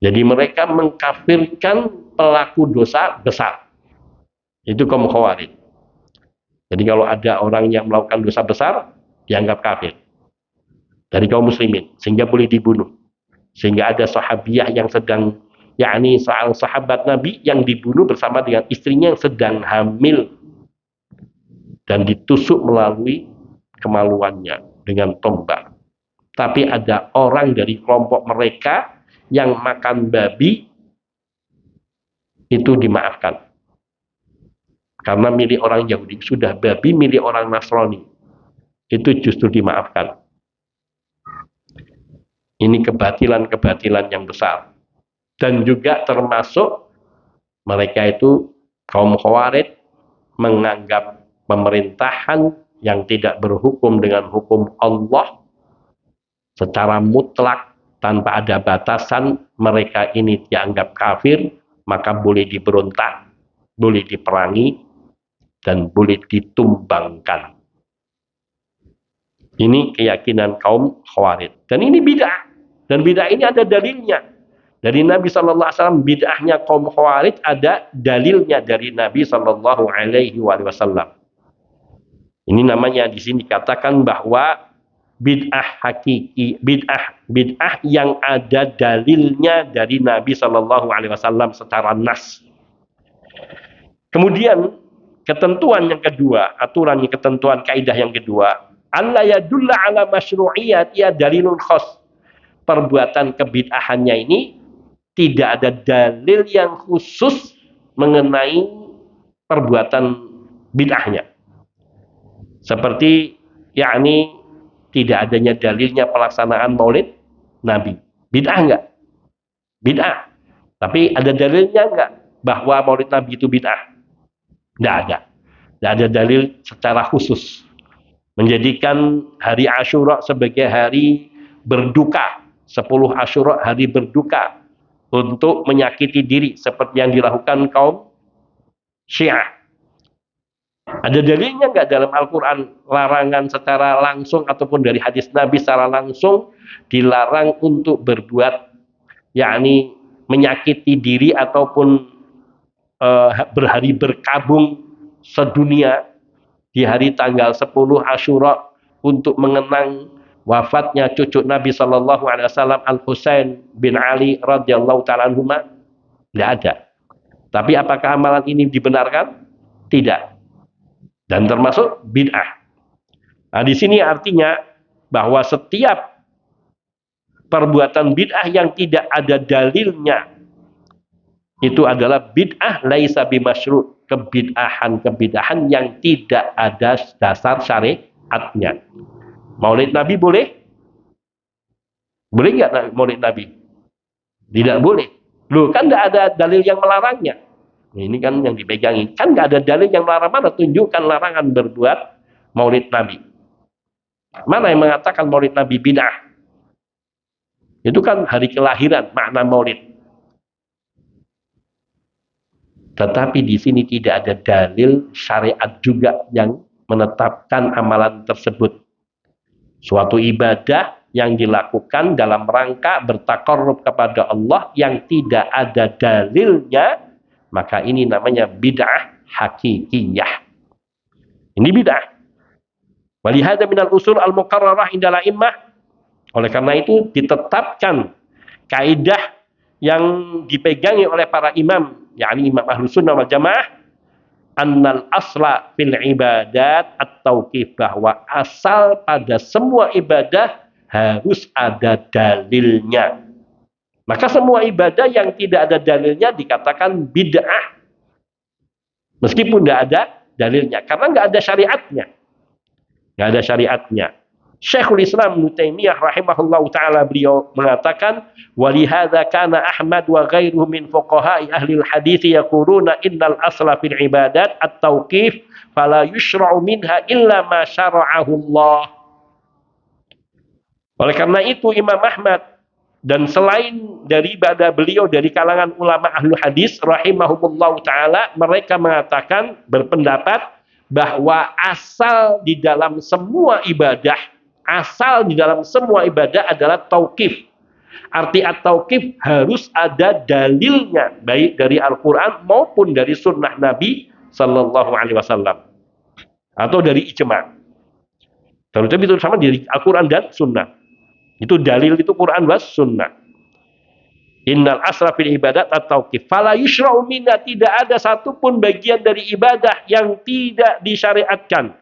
A: Jadi mereka mengkafirkan pelaku dosa besar. Itu kaum Khawarij. Jadi kalau ada orang yang melakukan dosa besar, dianggap kafir dari kaum muslimin, sehingga boleh dibunuh. Sehingga ada sahabiah yang sedang, yakni seorang sahabat Nabi yang dibunuh bersama dengan istrinya yang sedang hamil dan ditusuk melalui kemaluannya dengan tombak. Tapi ada orang dari kelompok mereka yang makan babi, itu dimaafkan. Karena milik orang Yahudi, sudah babi milik orang Nasrani, itu justru dimaafkan. Ini kebatilan-kebatilan yang besar. Dan juga termasuk mereka itu, kaum Khawarij, menganggap pemerintahan yang tidak berhukum dengan hukum Allah secara mutlak tanpa ada batasan, mereka ini dianggap kafir, maka boleh diberontak, boleh diperangi, dan boleh ditumbangkan. Ini keyakinan kaum Khawarij. Dan ini bid'ah. Dan bid'ah ini ada dalilnya. Dari Nabi SAW, bid'ahnya kaum Khawarij ada dalilnya dari Nabi SAW. Ini namanya di sini dikatakan bahwa bid'ah hakiki, bid'ah yang ada dalilnya dari Nabi SAW secara nas. Kemudian ketentuan yang kedua, aturan ketentuan kaidah yang kedua, alla yadulla ala masyru'iyat, ya dalilun khas. Perbuatan kebid'ahannya ini tidak ada dalil yang khusus mengenai perbuatan bid'ahnya. Seperti yakni tidak adanya dalilnya pelaksanaan Maulid Nabi. Bid'ah enggak? Bid'ah. Tapi ada dalilnya enggak bahwa Maulid Nabi itu bid'ah? Enggak ada. Enggak ada dalil secara khusus menjadikan hari Asyura sebagai hari berduka. 10 Asyura hari berduka untuk menyakiti diri seperti yang dilakukan kaum Syiah. Ada dalilnya enggak dalam Al-Quran larangan secara langsung ataupun dari hadis Nabi secara langsung dilarang untuk berbuat yakni menyakiti diri ataupun berhari berkabung sedunia di hari tanggal 10 Asyura untuk mengenang wafatnya cucu Nabi Sallallahu Alaihi Wasallam Al-Husain bin Ali radhiyallahu taala anhuma? Tidak ada. Tapi apakah amalan ini dibenarkan? Tidak. Dan termasuk bid'ah. Nah, di sini artinya bahwa setiap perbuatan bid'ah yang tidak ada dalilnya itu adalah bid'ah laisa bimasyru', kebid'ahan yang tidak ada dasar syariatnya. Maulid Nabi boleh? Boleh nggak maulid Nabi? Tidak boleh. Loh, kan nggak ada dalil yang melarangnya. Ini kan yang dipegangi. Kan nggak ada dalil yang melarang, mana tunjukkan larangan berbuat maulid Nabi. Mana yang mengatakan maulid Nabi bid'ah? Itu kan hari kelahiran, makna maulid. Tetapi di sini tidak ada dalil syariat juga yang menetapkan amalan tersebut. Suatu ibadah yang dilakukan dalam rangka bertakarrub kepada Allah yang tidak ada dalilnya, maka ini namanya bid'ah hakikiyah. Ini bid'ah. Walihada minal usul al-muqarrarah indal a'immah. Oleh karena itu ditetapkan kaidah yang dipegangi oleh para imam, yakni imam Ahlus Sunnah wal Jamaah, annal asla fil ibadat at-tauqif, bahwa asal pada semua ibadah harus ada dalilnya. Maka semua ibadah yang tidak ada dalilnya dikatakan bid'ah. Meskipun tidak ada dalilnya, karena nggak ada syariatnya. Nggak ada syariatnya. Syekhul Islam Ibnu Taimiyah rahimahullahu taala beliau mengatakan, walihadza kana Ahmad wa ghairuhu min fuqaha'i ahli al-hadits yaquluna innal asla fil ibadat at-tauqif fala yushra'u minha illa ma syara'ahu Allah. Oleh karena itu Imam Ahmad dan selain daripada beliau dari kalangan ulama ahlu hadis rahimahumullahu taala, mereka mengatakan, berpendapat bahwa asal di dalam semua ibadah adalah tauqif. Arti at-tauqif harus ada dalilnya, baik dari Al-Quran maupun dari sunnah Nabi Sallallahu Alaihi Wasallam atau dari ijma'. Terutama itu sama dari Al-Quran dan sunnah. Itu dalil, itu Quran was sunnah. Innal asra fil ibadat at-tauqif fala yushra'u minna, tidak ada satupun bagian dari ibadah yang tidak disyariatkan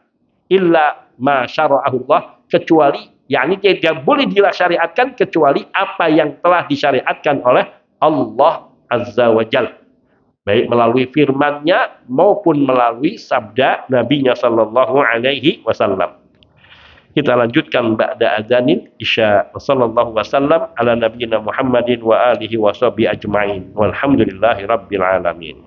A: illa ma syara'ahu Allah, kecuali yakni tidak boleh disyariatkan kecuali apa yang telah disyariatkan oleh Allah Azza wa Jalla, baik melalui firman-Nya maupun melalui sabda Nabi-Nya sallallahu alaihi wasallam. Kita lanjutkan ba'da adzanil isya. Wassallallahu wasallam ala nabiyyina Muhammadin wa alihi wa sahbihi ajma'in. Walhamdulillahi rabbil alamin.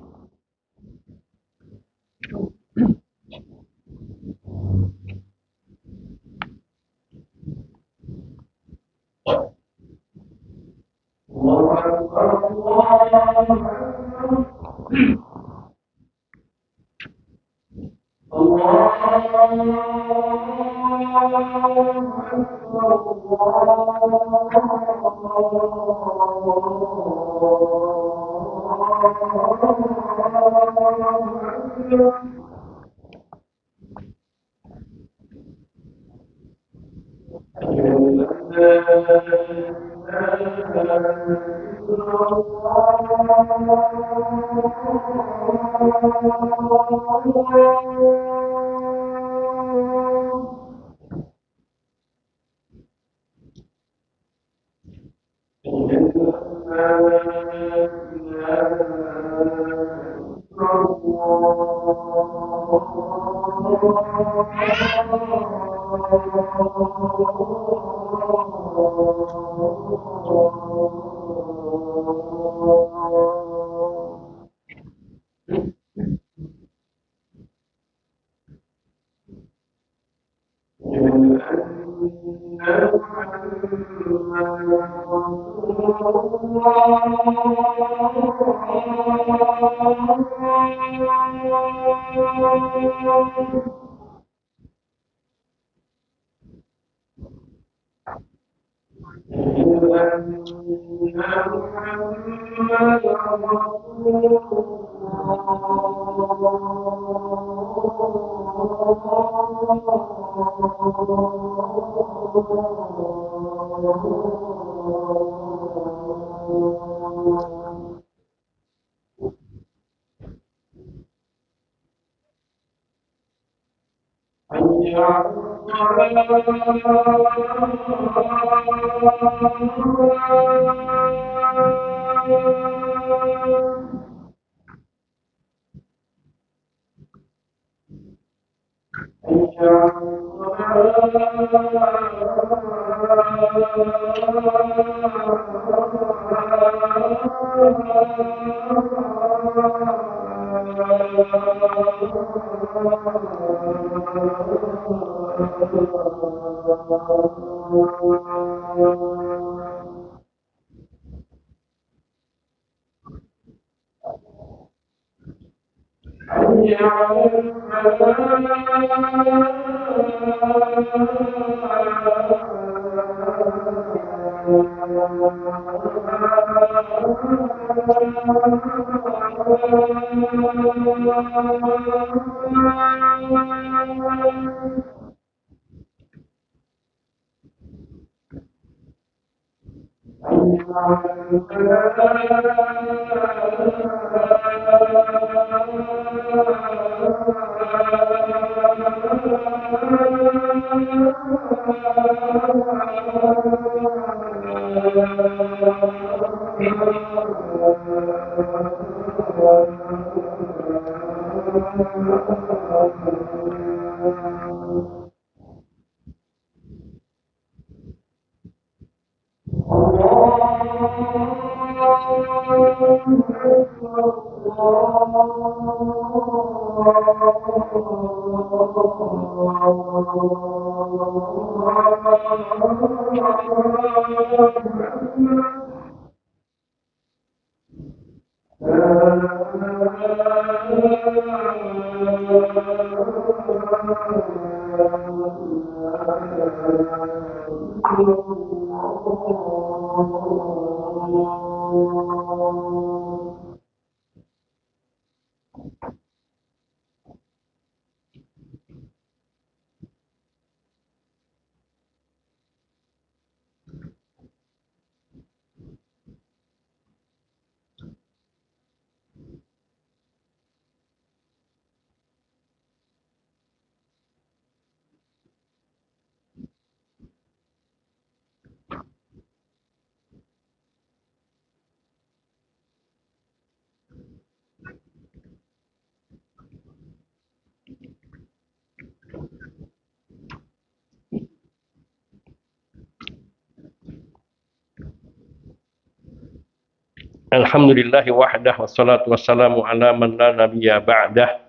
A: Alhamdulillahi wahdah wassalatu wassalamu ala man la nabiyya ba'dah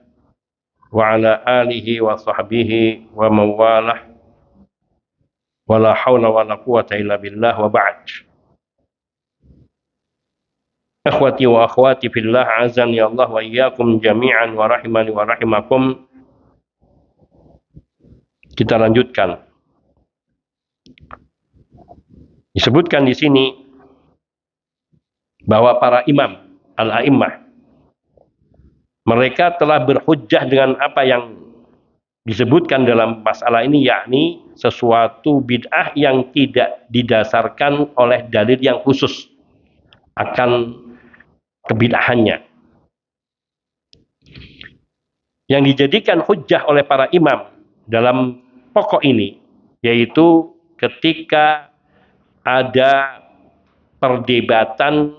A: wa ala alihi wa sahbihi wa mawalah wa la hawla wa la quwata illa billah wa ba'd. Akhwati wa akhwati fillah, azani Allah wa iyyakum jami'an wa rahimani wa rahimakum. Kita lanjutkan. Disebutkan di sini bahwa para imam al-a'immah mereka telah berhujjah dengan apa yang disebutkan dalam masalah ini, yakni sesuatu bid'ah yang tidak didasarkan oleh dalil yang khusus akan kebid'ahannya. Yang dijadikan hujjah oleh para imam dalam pokok ini yaitu ketika ada perdebatan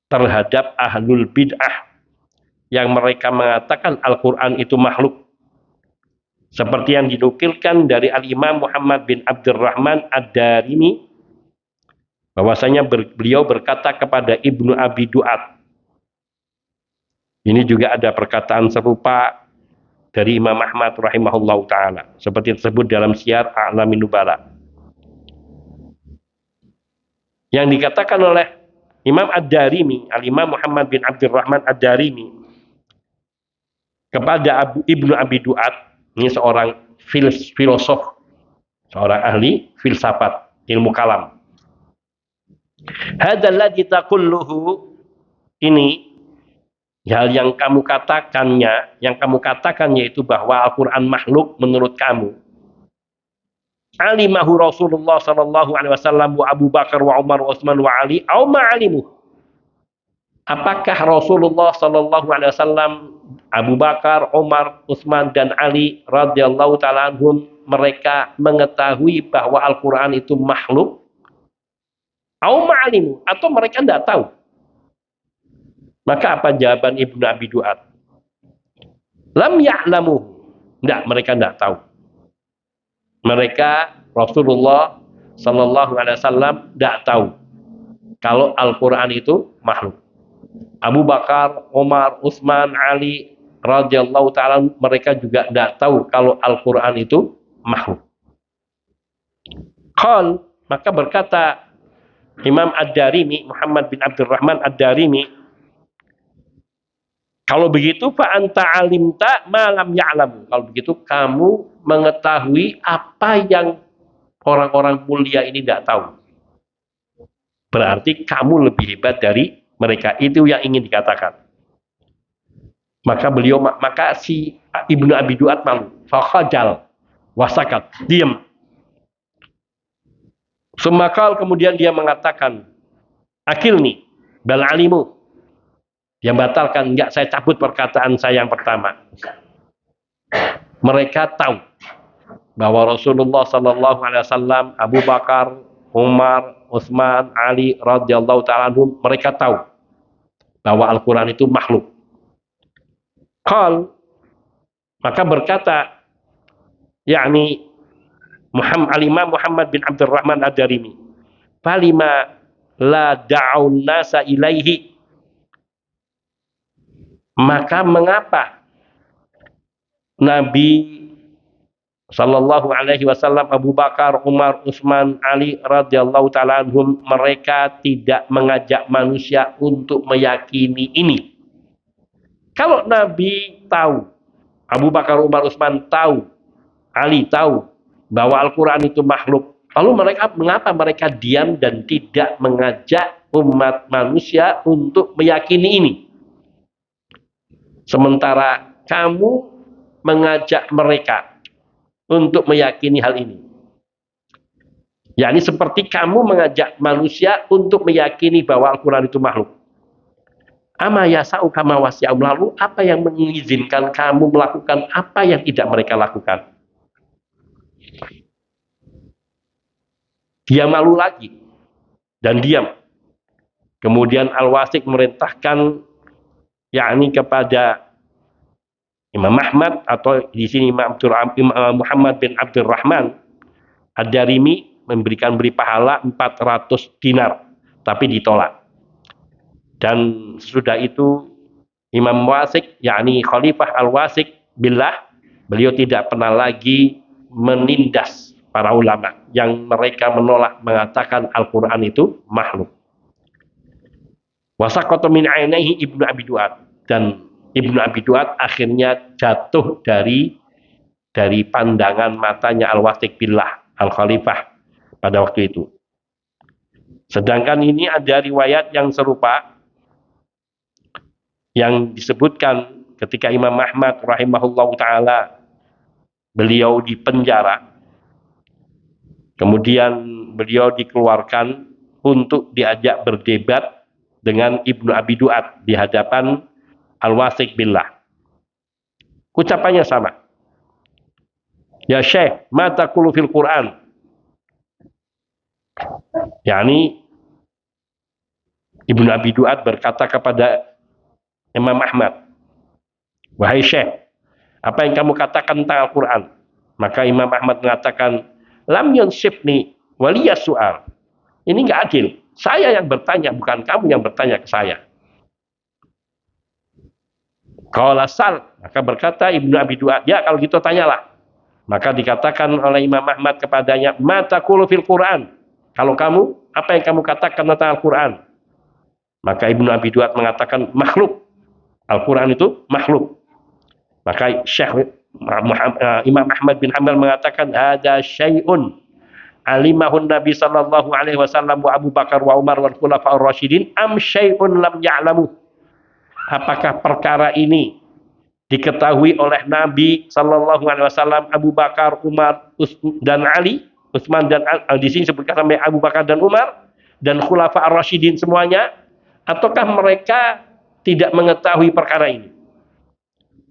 A: terhadap ahlul bid'ah yang mereka mengatakan Al-Quran itu makhluk, seperti yang dinukilkan dari Al-Imam Muhammad bin Abdurrahman Ad-Darimi bahwasanya beliau berkata kepada Ibnu Abi Duat. Ini juga ada perkataan serupa dari Imam Ahmad rahimahullahu ta'ala seperti tersebut dalam Syiar A'lamin Nubala, yang dikatakan oleh Imam Ad-Darimi, Al-Imam Muhammad bin Abdurrahman Ad-Darimi kepada Ibnu Abi Duat. Ini seorang filosof, seorang ahli filsafat, ilmu kalam. Hadzal ladzi taqulluhu, ini hal yang kamu katakan yaitu bahwa Al-Quran makhluk menurut kamu. Alimahu Rasulullah sallallahu alaihi wasallam wa Abu Bakar wa Umar wa Utsman wa Ali aw ma'alimu. Apakah Rasulullah sallallahu alaihi wasallam, Abu Bakar, Umar, Utsman dan Ali radhiyallahu taala anhum mereka mengetahui bahwa Al-Quran itu makhluk, au ma'alimu, atau mereka tidak tahu. Maka apa jawaban Ibnu Abi Duat? Lam ya'lamu. Tidak, mereka tidak tahu. Mereka, Rasulullah Sallallahu Alaihi Wasallam tidak tahu kalau Al-Quran itu makhluk. Abu Bakar, Umar, Utsman, Ali radhiyallahu ta'ala, mereka juga tidak tahu kalau Al-Quran itu makhluk. Qal, maka berkata Imam Ad-Darimi, Muhammad bin Abdurrahman Ad-Darimi, kalau begitu fa anta alimta ma lam ya'lam. Kalau begitu kamu mengetahui apa yang orang-orang mulia ini tidak tahu. Berarti kamu lebih hebat dari mereka. Itu yang ingin dikatakan. Maka si Ibnu Abi Duat malu. Fakhajal wasakat, diam. Semakal kemudian dia mengatakan, akilni bal alimu. Dia batalkan, enggak, saya cabut perkataan saya yang pertama. Mereka tahu bahwa Rasulullah Sallallahu Alaihi Wasallam, Abu Bakar, Umar, Utsman, Ali radhiyallahu ta'ala anhum, mereka tahu bahwa Al-Quran itu makhluk. Qal, maka berkata yakni Al-Imam Muhammad bin Abdurrahman Ad-Darimi, falima la da'un nasa ilaihi, maka mengapa Nabi Sallallahu Alaihi Wasallam, Abu Bakar, Umar, Utsman, Ali radhiyallahu ta'ala anhum, mereka tidak mengajak manusia untuk meyakini ini? Kalau Nabi tahu, Abu Bakar, Umar, Utsman tahu, Ali tahu bahwa Al-Quran itu makhluk, lalu mengapa mereka diam dan tidak mengajak umat manusia untuk meyakini ini? Sementara kamu mengajak mereka untuk meyakini hal ini. Yakni seperti kamu mengajak manusia untuk meyakini bahwa Al-Quran itu makhluk. Ama yasa'u kama wasi'um, lalu apa yang mengizinkan kamu melakukan apa yang tidak mereka lakukan? Dia malu lagi dan diam. Kemudian Al-Wasik merintahkan yakni kepada Imam Ahmad, atau di sini Muhammad bin Abdurrahman Ad-Darimi, beri pahala 400 dinar, tapi ditolak. Dan sesudah itu Imam Wasik, yakni Khalifah Al-Wasik billah, beliau tidak pernah lagi menindas para ulama yang mereka menolak, mengatakan Al-Quran itu makhluk. Wasaqata min ainaihi Ibnu Abi Duat, dan Ibnu Abi Duat akhirnya jatuh dari pandangan matanya Al-Wasik billah, Al-Khalifah pada waktu itu. Sedangkan ini ada riwayat yang serupa yang disebutkan ketika Imam Ahmad rahimahullahu ta'ala, beliau dipenjara, kemudian beliau dikeluarkan untuk diajak berdebat dengan Ibnu Abi Duat di hadapan Al-Wasik billah. Ucapannya sama. Ya Syekh, ma taqulu fil Quran? Yani Ibnu Abi Duat berkata kepada Imam Ahmad, wahai Syekh, apa yang kamu katakan tentang Al-Quran? Maka Imam Ahmad mengatakan, lam yunsibni waliyas su'al. Ini enggak adil. Saya yang bertanya, bukan kamu yang bertanya ke saya. Qala sal, maka berkata Ibnu Abi Duat, ya kalau gitu tanyalah. Maka dikatakan oleh Imam Ahmad kepadanya, ma taqulu fil Quran? Kalau kamu, apa yang kamu katakan tentang Al-Quran? Maka Ibnu Abi Duat mengatakan makhluk. Al-Quran itu makhluk. Maka Syekh Imam Ahmad bin Hanbal mengatakan, ada syai'un alimahun Nabi sallallahu alaihi wasallam wa Abu Bakar wa Umar wal khulafa ar-rasyidin am syai'un lam ya'lamu. Apakah perkara ini diketahui oleh Nabi sallallahu alaihi wasallam, Abu Bakar, Umar dan Ali, Utsman dan di sini sebutkan sampai Abu Bakar dan Umar dan khulafa ar-rasyidin semuanya, ataukah mereka tidak mengetahui perkara ini?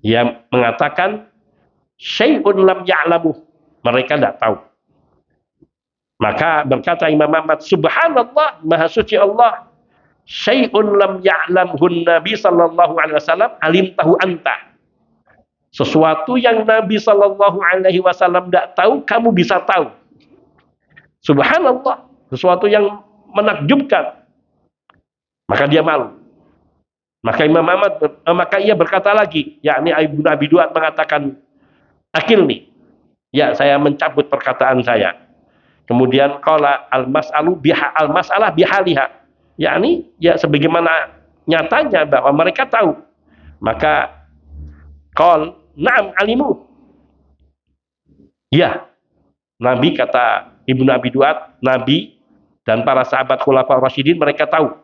A: Ia mengatakan syai'un lam ya'lamu, mereka tidak tahu. Maka berkata Imam Ahmad, subhanallah, maha suci Allah, syai'un lam ya'lamhun Nabi sallallahu alaihi wasallam alimtahu anta. Sesuatu yang Nabi sallallahu alaihi wasallam tidak tahu, kamu bisa tahu. Subhanallah, sesuatu yang menakjubkan. Maka dia malu. Maka Imam Ahmad, maka ia berkata lagi, yakni Ibnu Abi Duat mengatakan, akilni, ya saya mencabut perkataan saya. Kemudian qala al-mas'alah bihaliha, yakni ya sebagaimana nyatanya bahwa mereka tahu. Maka qal na'am alimu, ya Nabi, kata Ibnu Abi Duat, Nabi dan para sahabat Khulafaur Rasyidin mereka tahu.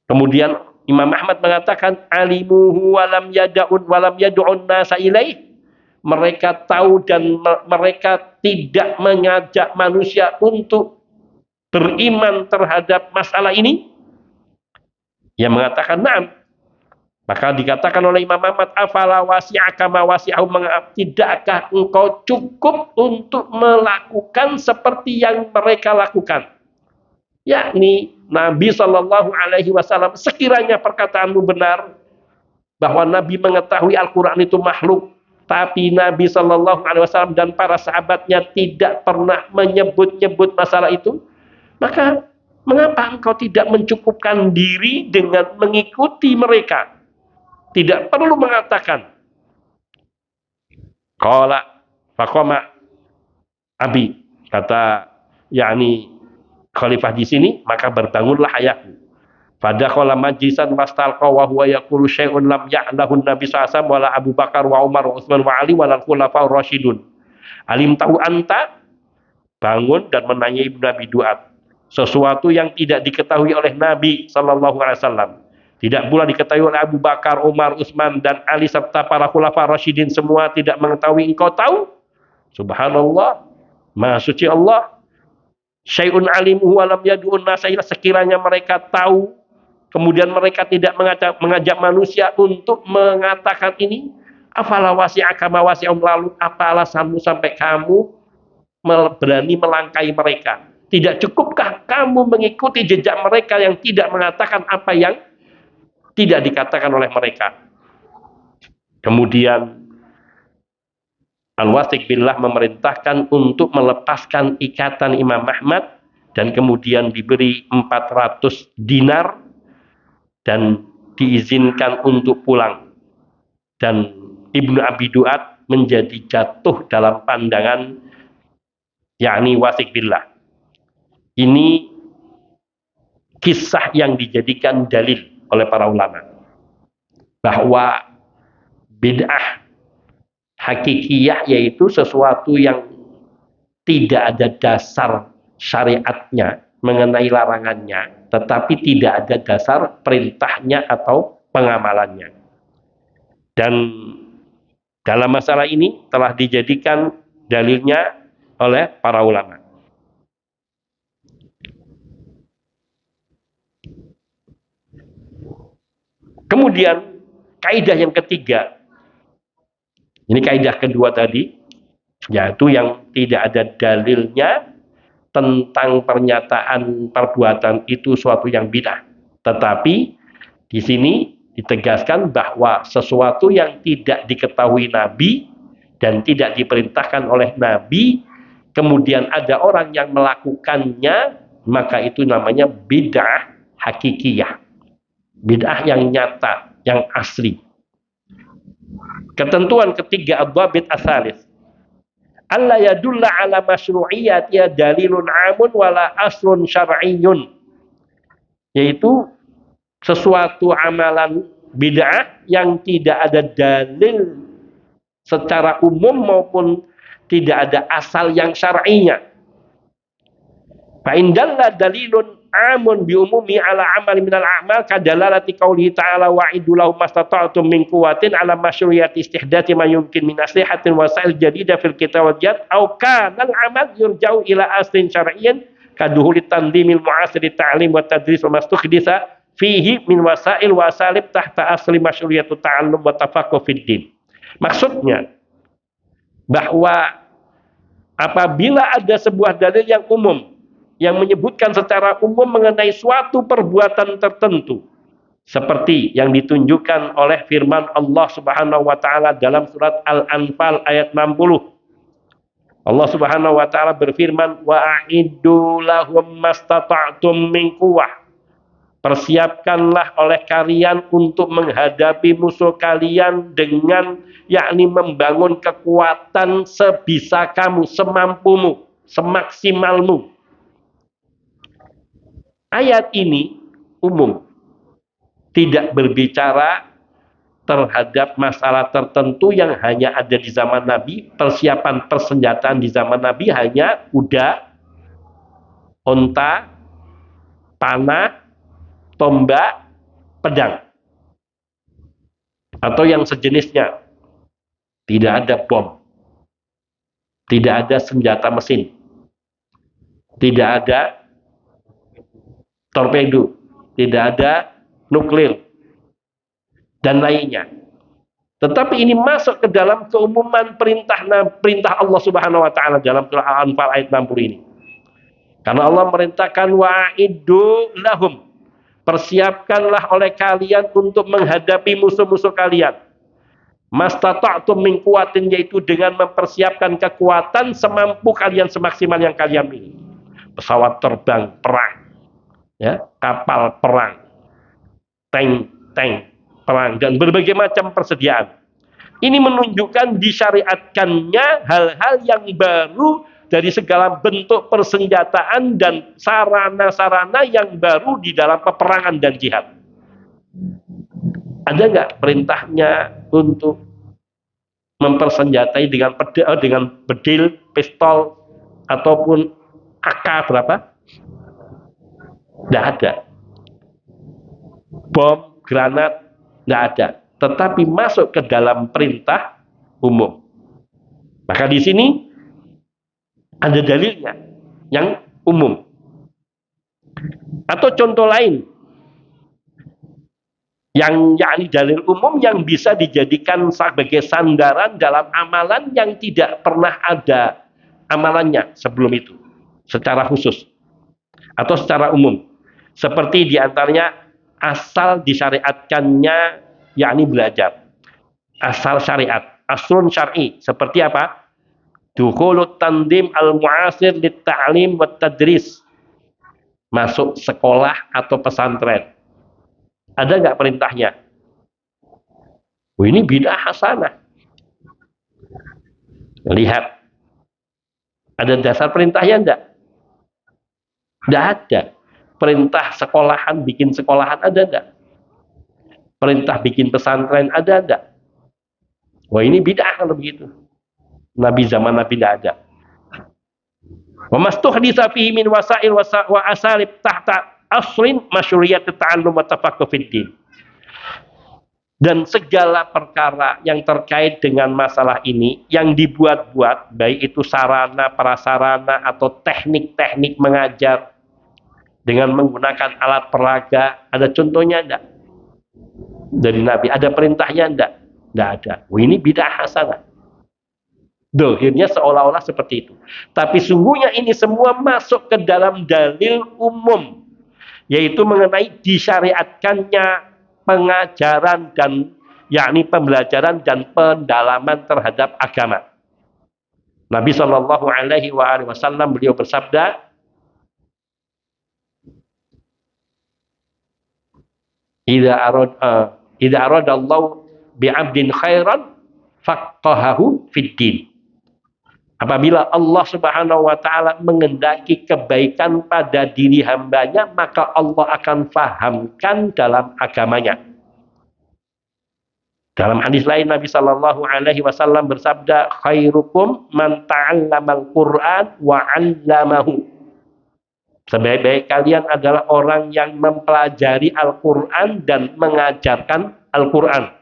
A: Kemudian Imam Ahmad mengatakan alimuhu walam yad'un nasa ilaih, mereka tahu dan mereka tidak mengajak manusia untuk beriman terhadap masalah ini. Yang mengatakan na'am. Maka dikatakan oleh Imam Ahmad, afala wasi'aka ma wasi'ahu, tidakkah engkau cukup untuk melakukan seperti yang mereka lakukan? Yakni Nabi Shallallahu Alaihi Wasallam, sekiranya perkataanmu benar bahwa Nabi mengetahui Al-Quran itu makhluk, tapi Nabi Shallallahu Alaihi Wasallam dan para sahabatnya tidak pernah menyebut-nyebut masalah itu, maka mengapa engkau tidak mencukupkan diri dengan mengikuti mereka? Tidak perlu mengatakan qala faqama abi, kata yakni khalifah di sini, maka berbangunlah ayahku. Fadakhala majlisan wastalqa wa huwa yaqulu syai'un lam ya'lahu Nabi sallallahu alaihi wasallam wala Abu Bakar wa Umar wa Utsman wa Ali wal khulafaur rasyidun. Alim tahu anta, bangun dan menanyai Ibnu Abi Duat sesuatu yang tidak diketahui oleh Nabi sallallahu alaihi wasallam, tidak pula diketahui oleh Abu Bakar, Umar, Utsman dan Ali serta para khulafaur rasyidin, semua tidak mengetahui, engkau tahu. Subhanallah, maha suci Allah. Syai'un alimuhu wa lam yad'un nasa ila, sekiranya mereka tahu kemudian mereka tidak mengajak manusia untuk mengatakan ini, afala wasi'aka ma wasi'um, lalu apa alasanmu sampai kamu berani melangkai mereka? Tidak cukupkah kamu mengikuti jejak mereka yang tidak mengatakan apa yang tidak dikatakan oleh mereka? Kemudian Al-Wathiq billah memerintahkan untuk melepaskan ikatan Imam Ahmad dan kemudian diberi 400 dinar dan diizinkan untuk pulang. Dan Ibnu Abi Duat menjadi jatuh dalam pandangan yakni Wathiq billah. Ini kisah yang dijadikan dalil oleh para ulama bahwa bid'ah hakikiyah yaitu sesuatu yang tidak ada dasar syariatnya mengenai larangannya, tetapi tidak ada dasar perintahnya atau pengamalannya. Dan dalam masalah ini telah dijadikan dalilnya oleh para ulama. Kemudian kaidah yang ketiga, ini kaidah kedua tadi, yaitu yang tidak ada dalilnya tentang pernyataan perbuatan itu suatu yang bid'ah. Tetapi di sini ditegaskan bahwa sesuatu yang tidak diketahui Nabi dan tidak diperintahkan oleh Nabi, kemudian ada orang yang melakukannya, maka itu namanya bid'ah hakikiyah. Bid'ah yang nyata, yang asli. Ketentuan ketiga, ad-dhabit ats-tsalits, alla yadulla ala masyru'iyyat ya dalilun amun wala aslun syar'iyyun, yaitu sesuatu amalan bid'ah yang tidak ada dalil secara umum maupun tidak ada asal yang syar'inya. Fa in dalla dalilun amun bi umumi ala amali minal a'mal kadalalati qaulihi ta'ala wa'idu lahum mastata'tum min quwwatin ala masyru'iyati istihdati ma yumkin min aslihatin wasail jadida fil kitab wal jihad aw kana al amal yurja'u ila aslin syar'iyyin kaduhuli tanzimil mu'asir ta'lim wa tadris wa mastukhdisa fihi min wasail wa asalib tahta asli masyru'iyatu ta'allum wa tafaqquh fid din. Maksudnya bahwa apabila ada sebuah dalil yang umum yang menyebutkan secara umum mengenai suatu perbuatan tertentu seperti yang ditunjukkan oleh firman Allah Subhanahu wa taala dalam surat Al-Anfal ayat 60. Allah Subhanahu wa taala berfirman, wa'iddu lahum mastata'tum min quwwah. Persiapkanlah oleh kalian untuk menghadapi musuh kalian dengan yakni membangun kekuatan sebisa kamu, semampumu, semaksimalmu. Ayat ini umum, tidak berbicara terhadap masalah tertentu yang hanya ada di zaman Nabi. Persiapan persenjataan di zaman Nabi hanya kuda, onta, panah, tombak, pedang, atau yang sejenisnya. Tidak ada bom, tidak ada senjata mesin, tidak ada torpedo, tidak ada nuklir, dan lainnya. Tetapi ini masuk ke dalam keumuman perintah Allah Subhanahu wa taala dalam surah Al-Anfal ayat 60 ini. Karena Allah merintahkan wa'iddu lahum. Persiapkanlah oleh kalian untuk menghadapi musuh-musuh kalian. Mastata'tum min quwwatin, yaitu dengan mempersiapkan kekuatan semampu kalian, semaksimal yang kalian miliki. Pesawat terbang perang, ya, kapal perang, tank perang, dan berbagai macam persediaan. Ini menunjukkan disyariatkannya hal-hal yang baru dari segala bentuk persenjataan dan sarana-sarana yang baru di dalam peperangan dan jihad. Ada nggak perintahnya untuk mempersenjatai dengan bedil, pistol, ataupun AK berapa? Tidak ada. Bom, granat, tidak ada. Tetapi masuk ke dalam perintah umum. Maka di sini ada dalilnya yang umum. Atau contoh lain, yang yakni dalil umum yang bisa dijadikan sebagai sandaran dalam amalan yang tidak pernah ada amalannya sebelum itu secara khusus atau secara umum. Seperti diantaranya asal disyariatkannya yakni belajar. Asal syariat, aslun syar'i. Seperti apa? Dukhulut tandim al-mu'asir lit-ta'lim wa tadris. Masuk sekolah atau pesantren. Ada nggak perintahnya? Oh, ini bid'ah hasanah. Lihat. Ada dasar perintahnya enggak? Enggak ada. Perintah sekolahan, bikin sekolahan ada enggak? Perintah bikin pesantren ada enggak? Wah, ini bid'ah kalau begitu. Nabi zaman Nabi enggak ada. Wa mastuhditsa fihi min wasail wa asalib tahta aslin masyru'iyat ta'allum wa tafaqquh fid din. Dan segala perkara yang terkait dengan masalah ini yang dibuat-buat, baik itu sarana, prasarana atau teknik-teknik mengajar dengan menggunakan alat peraga, ada contohnya enggak? Dari Nabi ada perintahnya enggak? Enggak ada. Wah, ini bid'ah hasanah. Dohirnya seolah-olah seperti itu. Tapi sungguhnya ini semua masuk ke dalam dalil umum, yaitu mengenai disyariatkannya pengajaran dan yakni pembelajaran dan pendalaman terhadap agama. Nabi Shallallahu Alaihi Wasallam beliau bersabda, "Idza aradallahu bi'abdin khairan faqahahu fid din." Apabila Allah Subhanahu wa taala mengendaki kebaikan pada diri hambanya, maka Allah akan fahamkan dalam agamanya. Dalam hadis lain Nabi sallallahu alaihi wasallam bersabda, "Khairukum man ta'allamal Qur'an wa 'allamahu." Sebaik-baik kalian adalah orang yang mempelajari Al-Qur'an dan mengajarkan Al-Qur'an.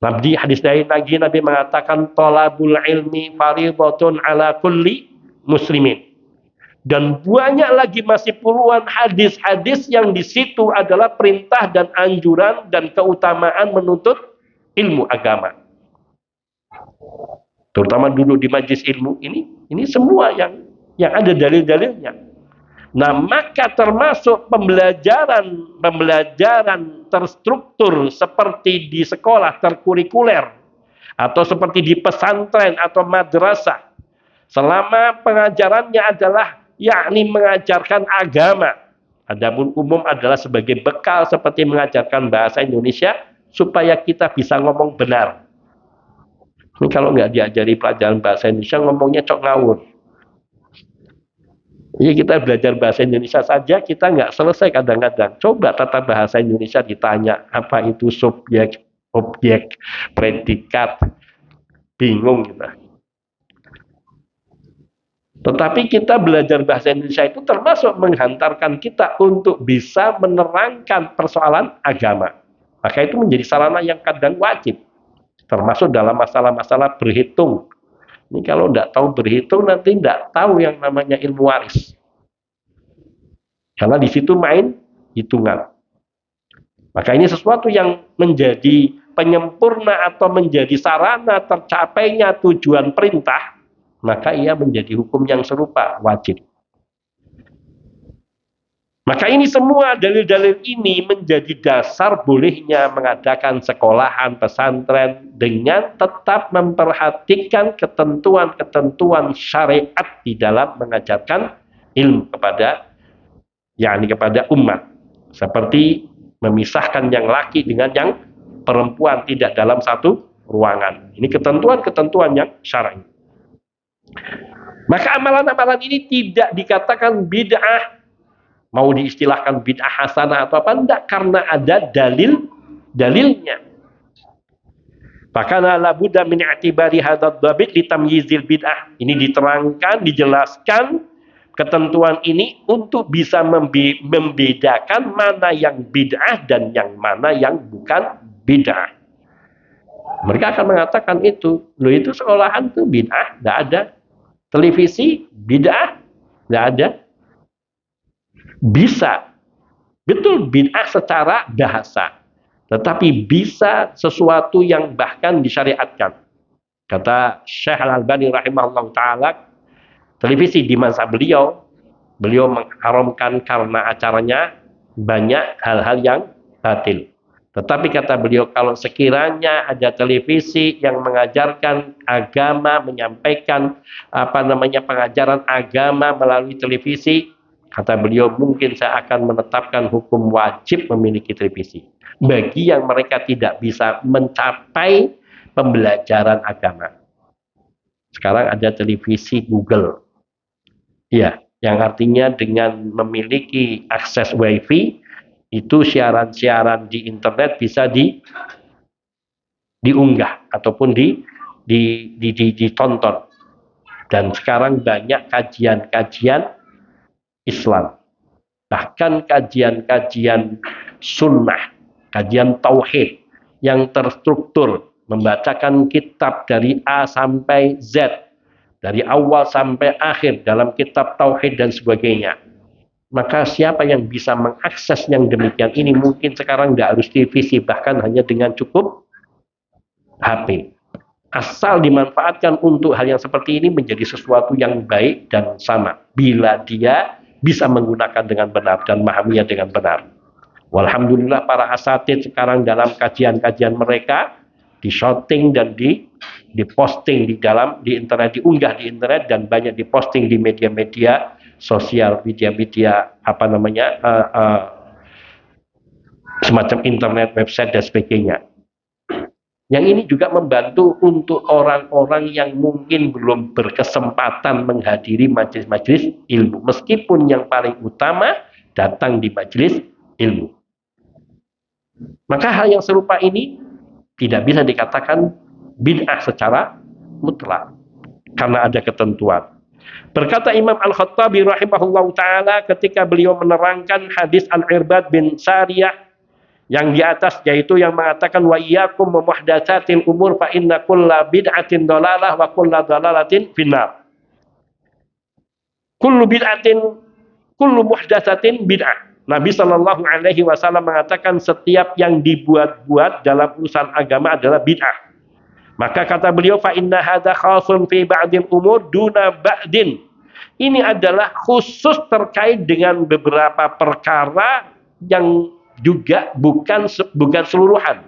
A: Nabi hadis lain lagi Nabi mengatakan thalabul ilmi fardhatun ala kulli muslimin. Dan banyak lagi masih puluhan hadis-hadis yang di situ adalah perintah dan anjuran dan keutamaan menuntut ilmu agama. terutama duduk di majelis ilmu ini semua yang ada dalil-dalilnya. Nah, maka termasuk pembelajaran terstruktur seperti di sekolah terkurikuler atau seperti di pesantren atau madrasah, selama pengajarannya adalah yakni mengajarkan agama. Adapun umum adalah sebagai bekal seperti mengajarkan bahasa Indonesia supaya kita bisa ngomong benar. Ini kalau nggak diajari pelajaran bahasa Indonesia, ngomongnya cok ngawur. Ya, kita belajar bahasa Indonesia saja, kita nggak selesai kadang-kadang. Coba tata bahasa Indonesia ditanya, apa itu subjek, objek, predikat, bingung kita. Tetapi kita belajar bahasa Indonesia itu termasuk menghantarkan kita untuk bisa menerangkan persoalan agama. Maka itu menjadi sarana yang kadang wajib. Termasuk dalam masalah-masalah berhitung. Ini kalau tidak tahu berhitung, nanti tidak tahu yang namanya ilmu waris. Karena di situ main hitungan. Maka ini sesuatu yang menjadi penyempurna atau menjadi sarana tercapainya tujuan perintah, maka ia menjadi hukum yang serupa, wajib. Maka ini semua dalil-dalil ini menjadi dasar bolehnya mengadakan sekolahan pesantren dengan tetap memperhatikan ketentuan-ketentuan syariat di dalam mengajarkan ilmu kepada umat. Seperti memisahkan yang laki dengan yang perempuan tidak dalam satu ruangan. Ini ketentuan-ketentuan yang syar'i. Maka amalan-amalan ini tidak dikatakan bid'ah, mau diistilahkan bid'ah hasanah atau apa, enggak, karena ada dalilnya. Fakana la budda min i'tibari hadzal dhabit li tamyizil bid'ah. Ini diterangkan, dijelaskan ketentuan ini untuk bisa membedakan mana yang bid'ah dan yang mana yang bukan bid'ah. Mereka akan mengatakan itu, loh itu sekolahan tuh bid'ah, enggak ada. Televisi bid'ah, enggak ada. Bisa, betul bid'ah secara bahasa, tetapi bisa sesuatu yang bahkan disyariatkan. Kata Syekh Al-Albani rahimahullah ta'ala, televisi di masa beliau mengharamkan karena acaranya banyak hal-hal yang batil. Tetapi kata beliau, kalau sekiranya ada televisi yang mengajarkan agama, menyampaikan pengajaran agama melalui televisi, kata beliau, mungkin saya akan menetapkan hukum wajib memiliki televisi bagi yang mereka tidak bisa mencapai pembelajaran agama. Sekarang ada televisi Google, ya, yang artinya dengan memiliki akses wifi itu siaran-siaran di internet bisa diunggah ataupun ditonton. Dan sekarang banyak kajian-kajian Islam, bahkan kajian-kajian sunnah, kajian tauhid yang terstruktur, membacakan kitab dari A sampai Z, dari awal sampai akhir dalam kitab tauhid dan sebagainya. Maka siapa yang bisa mengakses yang demikian ini, mungkin sekarang tidak harus televisi, bahkan hanya dengan cukup HP. Asal dimanfaatkan untuk hal yang seperti ini menjadi sesuatu yang baik dan sama, bila dia bisa menggunakan dengan benar dan memahaminya dengan benar. Walhamdulillah para asatidz sekarang dalam kajian-kajian mereka di-shooting dan diposting di internet, diunggah di internet dan banyak diposting di media-media sosial, media-media semacam internet, website dan sebagainya. Yang ini juga membantu untuk orang-orang yang mungkin belum berkesempatan menghadiri majelis-majelis ilmu, meskipun yang paling utama datang di majelis ilmu. Maka hal yang serupa ini tidak bisa dikatakan bid'ah secara mutlak karena ada ketentuan. Berkata Imam Al-Khattabi rahimahullah ta'ala ketika beliau menerangkan hadis Al-Irbad bin Sariyah yang di atas, yaitu yang mengatakan wa iyyakum muhdatsatil umur fa inna kulla bid'atin dhalalah wa kulla dhalalatin finnar. Kullu muhdatsatin bid'ah. Nabi Shallallahu Alaihi Wasallam mengatakan setiap yang dibuat-buat dalam urusan agama adalah bid'ah. Maka kata beliau, fa inna hadza khasun fi ba'dil umur duna ba'din. Ini adalah khusus terkait dengan beberapa perkara yang juga bukan seluruhan.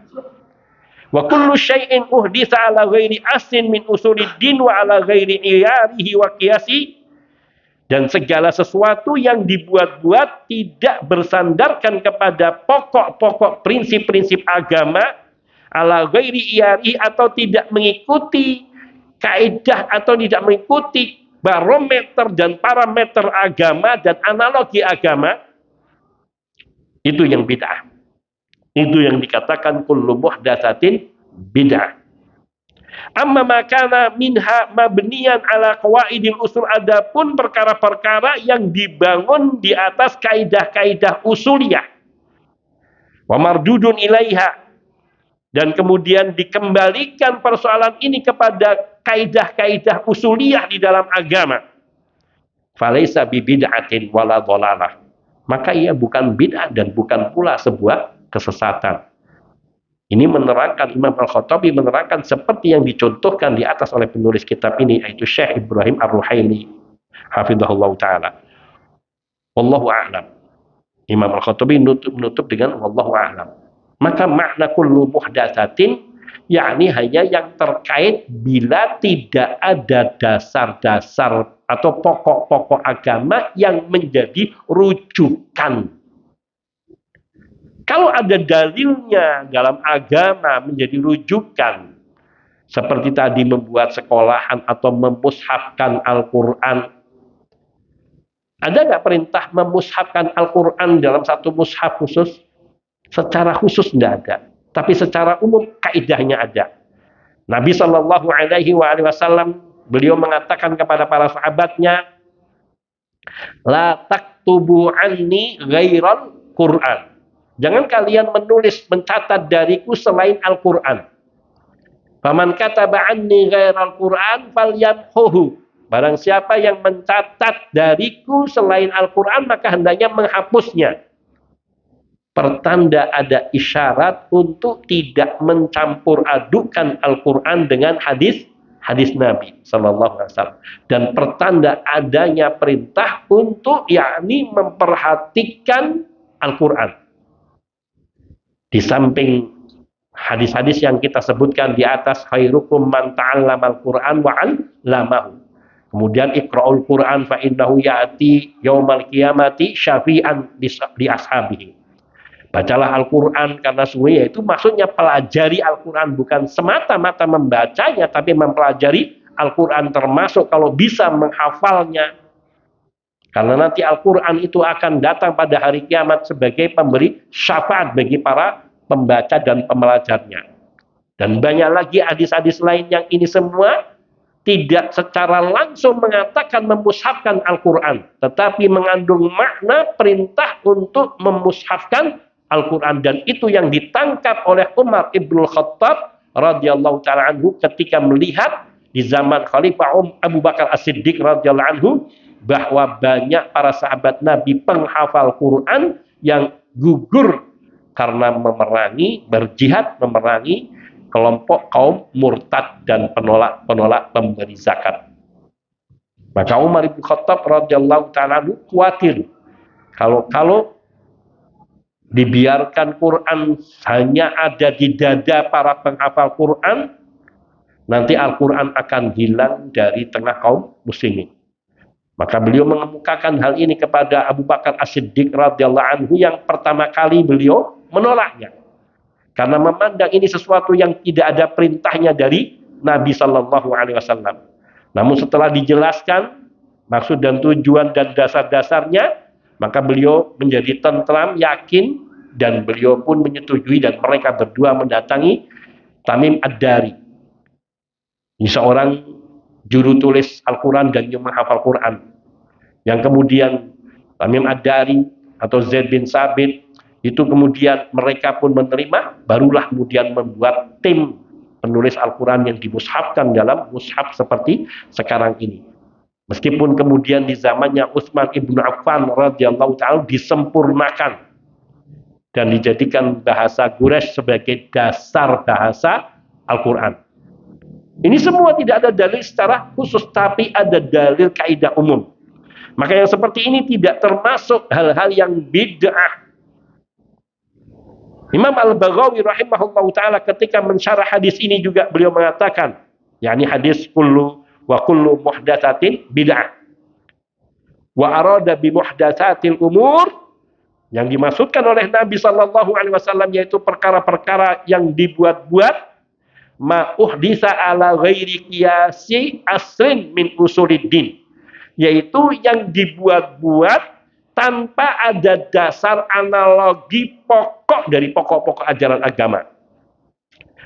A: Wa kullu syai'in uhditsa ala ghairi aslin min usuliddin wa ala ghairi iyarihi wa qiyasi. Dan segala sesuatu yang dibuat-buat tidak bersandarkan kepada pokok-pokok prinsip-prinsip agama, ala ghairi iyarihi, atau tidak mengikuti kaidah atau tidak mengikuti barometer dan parameter agama dan analogi agama, itu yang bid'ah. Itu yang dikatakan kullu muhdatsatin bid'ah. Amma makana minha mabniyan ala qawaidil usul, adapun perkara-perkara yang dibangun di atas kaidah-kaidah usuliyah, wa mardudun ilaiha, dan kemudian dikembalikan persoalan ini kepada kaidah-kaidah usuliyah di dalam agama, falaisa bi bid'atin wala dhalalah, maka ia bukan bid'ah dan bukan pula sebuah kesesatan. Ini menerangkan, Imam Al-Khattabi menerangkan seperti yang dicontohkan di atas oleh penulis kitab ini, yaitu Syekh Ibrahim Ar-Ruhaili hafizahullah ta'ala. Wallahu a'lam. Imam Al-Khattabi menutup dengan wallahu a'lam. Maka makna kullu muhdatsatin, yakni hanya yang terkait bila tidak ada dasar-dasar atau pokok-pokok agama yang menjadi rujukan. Kalau ada dalilnya dalam agama menjadi rujukan, seperti tadi membuat sekolahan atau memushafkan Al-Quran. Ada nggak perintah memushafkan Al-Quran dalam satu mushaf khusus? Secara khusus tidak ada, tapi secara umum kaidahnya ada. Nabi Shallallahu Alaihi Wasallam beliau mengatakan kepada para sahabatnya, la taktubu anni ghairal Quran. Jangan kalian menulis, mencatat dariku selain Al-Quran. Faman kataba anni ghairal Quran falyamhuhu. Barang siapa yang mencatat dariku selain Al-Quran, maka hendaknya menghapusnya. Pertanda ada isyarat untuk tidak mencampur adukan Al-Quran dengan hadis Nabi Sallallahu Alaihi Wasallam. Dan pertanda adanya perintah untuk yakni memperhatikan Al-Quran. Di samping hadis-hadis yang kita sebutkan di atas, khairukum man ta'allamal Qur'an wa 'allamahu. Kemudian iqra'ul Qur'an fa innahu ya'ti yaumal qiyamati syafi'an li ashabihi. Bacalah Al-Qur'an karena sesungguhnya itu maksudnya pelajari Al-Qur'an, bukan semata-mata membacanya, tapi mempelajari Al-Qur'an, termasuk kalau bisa menghafalnya. Karena nanti Al-Quran itu akan datang pada hari kiamat sebagai pemberi syafaat bagi para pembaca dan pembelajarnya. Dan banyak lagi hadis-hadis lain yang ini semua tidak secara langsung mengatakan memushafkan Al-Quran, tetapi mengandung makna perintah untuk memushafkan Al-Quran. Dan itu yang ditangkap oleh Umar Ibn Khattab radhiyallahu ta'ala anhu ketika melihat di zaman Khalifah Abu Bakar As-Siddiq radhiyallahu anhu, bahwa banyak para sahabat Nabi penghafal Quran yang gugur karena berjihad memerangi kelompok kaum murtad dan penolak pemberi zakat. Maka Umar bin Khattab radhiyallahu ta'ala khawatir kalau dibiarkan Quran hanya ada di dada para penghafal Quran, nanti Al-Quran akan hilang dari tengah kaum muslimin. Maka beliau mengemukakan hal ini kepada Abu Bakar As-Siddiq radhiyallahu anhu, yang pertama kali beliau menolaknya. Karena memandang ini sesuatu yang tidak ada perintahnya dari Nabi Sallallahu Alaihi Wasallam. Namun setelah dijelaskan maksud dan tujuan dan dasar-dasarnya, maka beliau menjadi tentram, yakin, dan beliau pun menyetujui, dan mereka berdua mendatangi Tamim Ad-Dari. Ini seorang juru tulis Al-Quran dan yang menghafal Quran, yang kemudian Tamim Ad-Dari atau Zaid bin Sabit itu kemudian mereka pun menerima, barulah kemudian membuat tim penulis Al-Quran yang dimushafkan dalam mushaf seperti sekarang ini. Meskipun kemudian di zamannya Utsman ibnu Affan radhiyallahu ta'ala disempurnakan dan dijadikan bahasa Quraisy sebagai dasar bahasa Al-Quran. Ini semua tidak ada dalil secara khusus, tapi ada dalil kaidah umum. Maka yang seperti ini tidak termasuk hal-hal yang bid'ah. Imam Al-Baghawi rahimahullah ta'ala ketika mensyarah hadis ini juga beliau mengatakan, yakni hadis kullu muhdatsatin bid'ah. Wa arada bi muhdatsatil umur, yang dimaksudkan oleh Nabi sallallahu alaihi wasallam yaitu perkara-perkara yang dibuat-buat, ma uhditsa ala ghairi qiyasi asrin min usuliddin, yaitu yang dibuat-buat tanpa ada dasar analogi pokok dari pokok-pokok ajaran agama.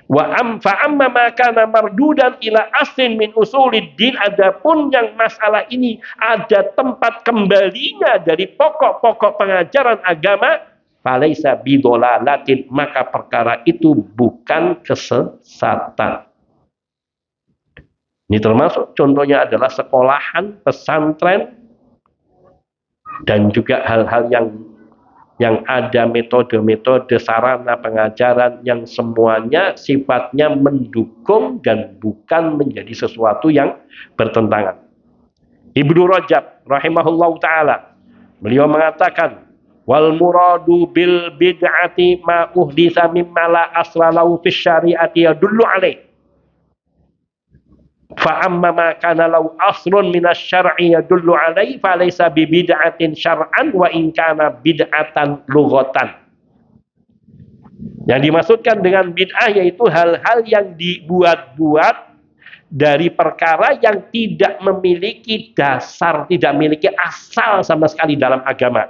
A: Wa amma ma kana mardudan ila aslin min usuliddin, adapun yang masalah ini ada tempat kembalinya dari pokok-pokok pengajaran agama, falaisa bidolalatin, maka perkara itu bukan kesesatan. Ini termasuk contohnya adalah sekolahan, pesantren, dan juga hal-hal yang ada metode-metode sarana pengajaran yang semuanya sifatnya mendukung dan bukan menjadi sesuatu yang bertentangan. Ibnu Rajab rahimahullah ta'ala, beliau mengatakan, wal muradu bil bid'ati ma uhditsa mimma la asla lahu fis syari'ati yadullu alaih. Fa amma ma kana lahu aslun minas syar'i yadullu alaihi fa laysa bi bid'atin syar'an wa in kana bid'atan lughatan. Yang dimaksudkan dengan bid'ah yaitu hal-hal yang dibuat-buat dari perkara yang tidak memiliki dasar, tidak memiliki asal sama sekali dalam agama,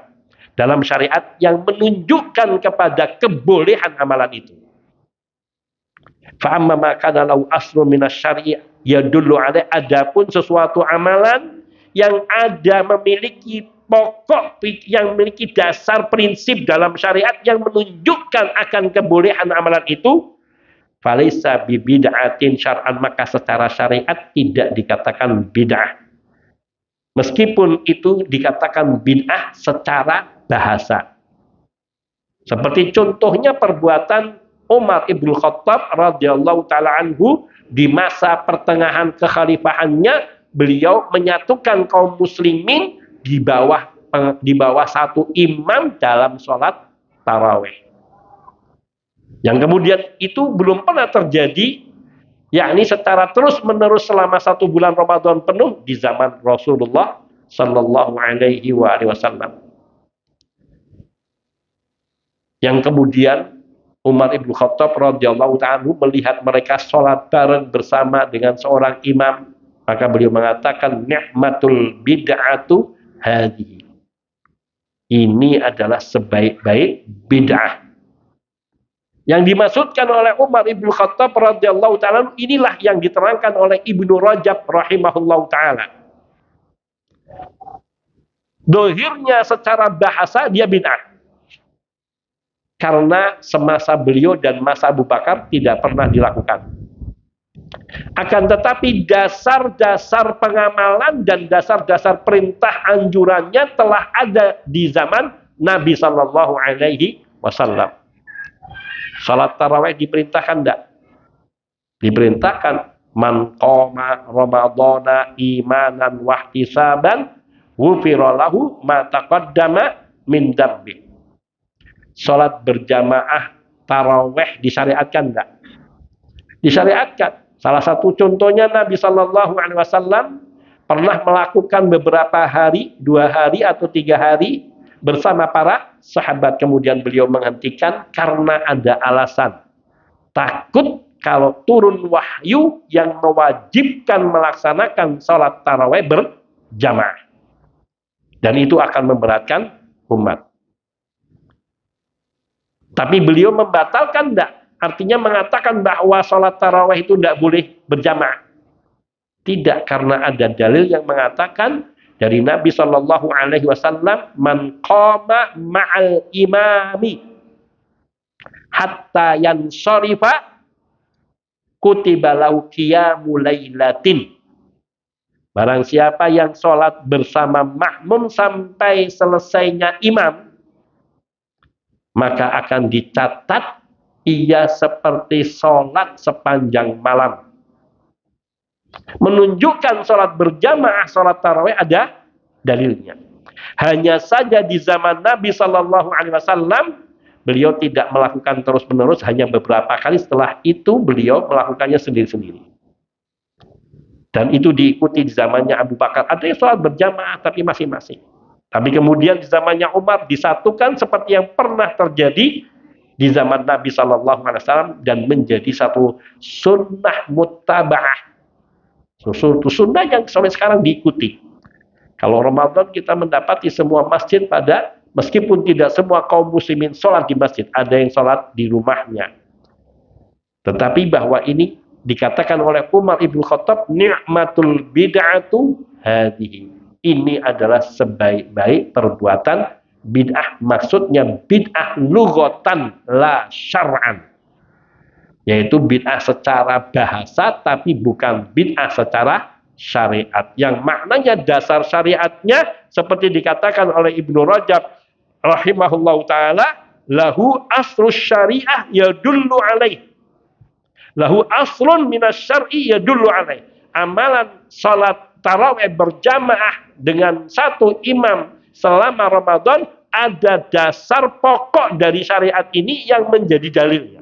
A: dalam syariat yang menunjukkan kepada kebolehan amalan itu. Fa amma ma kana lahu aslun minas syar'i ya dulu ada, adapun sesuatu amalan yang ada memiliki pokok, yang memiliki dasar prinsip dalam syariat yang menunjukkan akan kebolehan amalan itu, falaisa bid'atin syar'an, maka secara syariat tidak dikatakan bid'ah, meskipun itu dikatakan bid'ah secara bahasa. Seperti contohnya perbuatan Umar ibn Khattab radhiyallahu ta'ala anhu di masa pertengahan kekhalifahannya, beliau menyatukan kaum muslimin di bawah satu imam dalam sholat tarawih. Yang kemudian itu belum pernah terjadi, yakni secara terus menerus selama 1 bulan Ramadan penuh di zaman Rasulullah Sallallahu Alaihi Wasallam. Yang kemudian Umar ibn Khattab radhiyallahu ta'ala melihat mereka sholat bareng bersama dengan seorang imam, maka beliau mengatakan, ni'matul bid'atu hadhihi, ini adalah sebaik-baik bid'ah. Yang dimaksudkan oleh Umar ibn Khattab radhiyallahu ta'ala inilah yang diterangkan oleh Ibnu Rajab rahimahullahu ta'ala. Dohirnya secara bahasa dia bid'ah, karena semasa beliau dan masa Abu Bakar tidak pernah dilakukan. Akan tetapi dasar-dasar pengamalan dan dasar-dasar perintah anjurannya telah ada di zaman Nabi Sallallahu Alaihi Wasallam. Salat tarawih diperintahkan enggak? Diperintahkan. Man qama ramadhana imanan wahtisaban ghufira lahu ma taqaddama min dzambi. Salat berjamaah tarawih disyariatkan enggak? Disyariatkan. Salah satu contohnya Nabi Sallallahu Alaihi Wasallam pernah melakukan beberapa hari, 2 hari atau 3 hari bersama para sahabat. Kemudian beliau menghentikan karena ada alasan. Takut kalau turun wahyu yang mewajibkan melaksanakan salat tarawih berjamaah. Dan itu akan memberatkan umat. Tapi beliau membatalkan enggak? Artinya mengatakan bahwa sholat tarawih itu tidak boleh berjamaah. Tidak, karena ada dalil yang mengatakan dari Nabi Shallallahu Alaihi Wasallam, man qama ma'al imami hatta yansharifa kutiba lahu qiyamu lailatin. Barang siapa yang sholat bersama makmum sampai selesainya imam, maka akan dicatat ia seperti sholat sepanjang malam. Menunjukkan sholat berjamaah, sholat tarawih ada dalilnya. Hanya saja di zaman Nabi Shallallahu Alaihi Wasallam beliau tidak melakukan terus-menerus, hanya beberapa kali. Setelah itu beliau melakukannya sendiri-sendiri. Dan itu diikuti di zamannya Abu Bakar. Ada yang sholat berjamaah tapi masing-masing. Tapi kemudian di zamannya Umar disatukan seperti yang pernah terjadi di zaman Nabi Shallallahu Alaihi Wasallam dan menjadi satu sunnah muttabaah. Suatu sunnah yang sampai sekarang diikuti. Kalau Ramadan kita mendapati semua masjid pada, meskipun tidak semua kaum muslimin sholat di masjid, ada yang sholat di rumahnya. Tetapi bahwa ini dikatakan oleh Umar ibn Khattab, ni'matul bid'atu hadhihi. Ini adalah sebaik-baik perbuatan bid'ah. Maksudnya bid'ah lughatan la syar'an. Yaitu bid'ah secara bahasa tapi bukan bid'ah secara syariat. Yang maknanya dasar syariatnya seperti dikatakan oleh Ibnu Rajab rahimahullahu taala, lahu aslus syariah yadullu alaih. Lahu aslun minas syar'i yadullu alaih. Amalan salat tarawih berjamaah dengan satu imam selama Ramadan ada dasar pokok dari syariat ini yang menjadi dalilnya.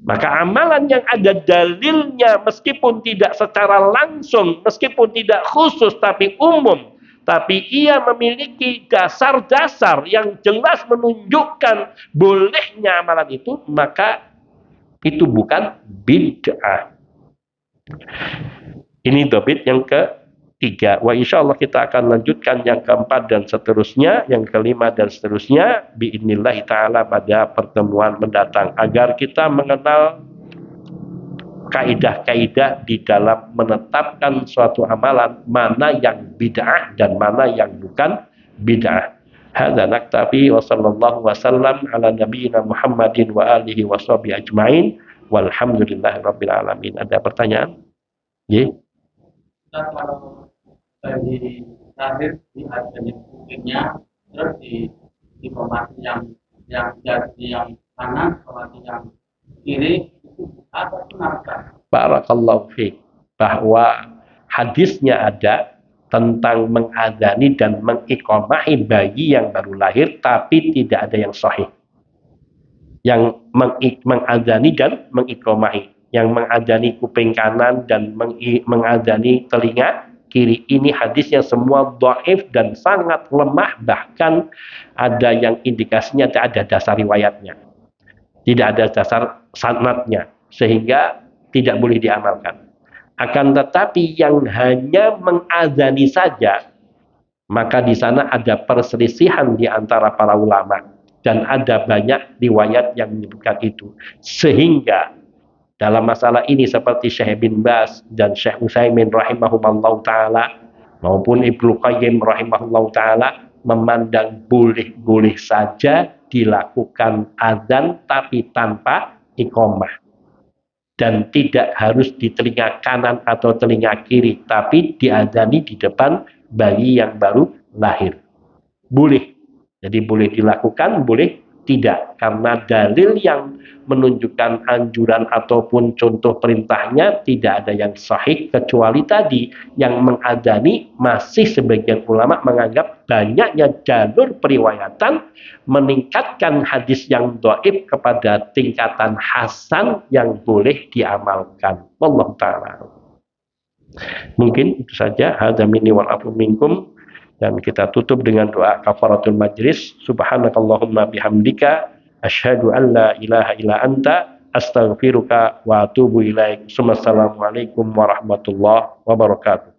A: Maka amalan yang ada dalilnya meskipun tidak secara langsung, meskipun tidak khusus tapi umum, tapi ia memiliki dasar-dasar yang jelas menunjukkan bolehnya amalan itu, maka itu bukan bid'ah. Ini dobit yang ketiga. Wa insyaallah kita akan lanjutkan yang keempat dan seterusnya, yang kelima dan seterusnya biidznillah taala pada pertemuan mendatang, agar kita mengenal kaidah-kaidah di dalam menetapkan suatu amalan, mana yang bid'ah dan mana yang bukan bid'ah. Hadza naktafi wa sallallahu wasallam ala nabiyyina Muhammadin wa alihi washabihi ajmain walhamdulillahirabbil alamin. Ada pertanyaan? Ya.
B: Kalau di terakhir di adanya kupingnya, terus di formasi yang kanan, formasi yang kiri itu apa kenapa?
A: Barakallahu fiik. Bahwa hadisnya ada tentang mengadani dan mengiqomahi bayi yang baru lahir, tapi tidak ada yang sahih. Yang mengadani dan mengiqomahi, yang mengadani kuping kanan dan mengadani telinga kiri, ini hadisnya semua dhaif dan sangat lemah, bahkan ada yang indikasinya tidak ada dasar riwayatnya, tidak ada dasar sanadnya, sehingga tidak boleh diamalkan. Akan tetapi yang hanya mengadani saja, maka di sana ada perselisihan di antara para ulama dan ada banyak riwayat yang menyebutkan itu, sehingga dalam masalah ini seperti Syekh bin Baz dan Syekh Utsaimin rahimahumullah taala maupun Ibnu Qayyim rahimahullah taala memandang boleh-boleh saja dilakukan adzan tapi tanpa iqamah, dan tidak harus di telinga kanan atau telinga kiri, tapi diadzani di depan bayi yang baru lahir. Boleh. Jadi boleh dilakukan, boleh tidak, karena dalil yang menunjukkan anjuran ataupun contoh perintahnya tidak ada yang sahih, kecuali tadi yang mengadani masih sebagian ulama menganggap banyaknya jalur periwayatan meningkatkan hadis yang dhaif kepada tingkatan hasan yang boleh diamalkan. Wallahu ta'ala. Mungkin itu saja. Hadza minni wal afu minkum. Dan kita tutup dengan doa kafaratul majlis. Subhanakallahumma bihamdika asyhadu an la ilaha illa anta astaghfiruka wa atubu ilaik. Assalamualaikum warahmatullahi wabarakatuh.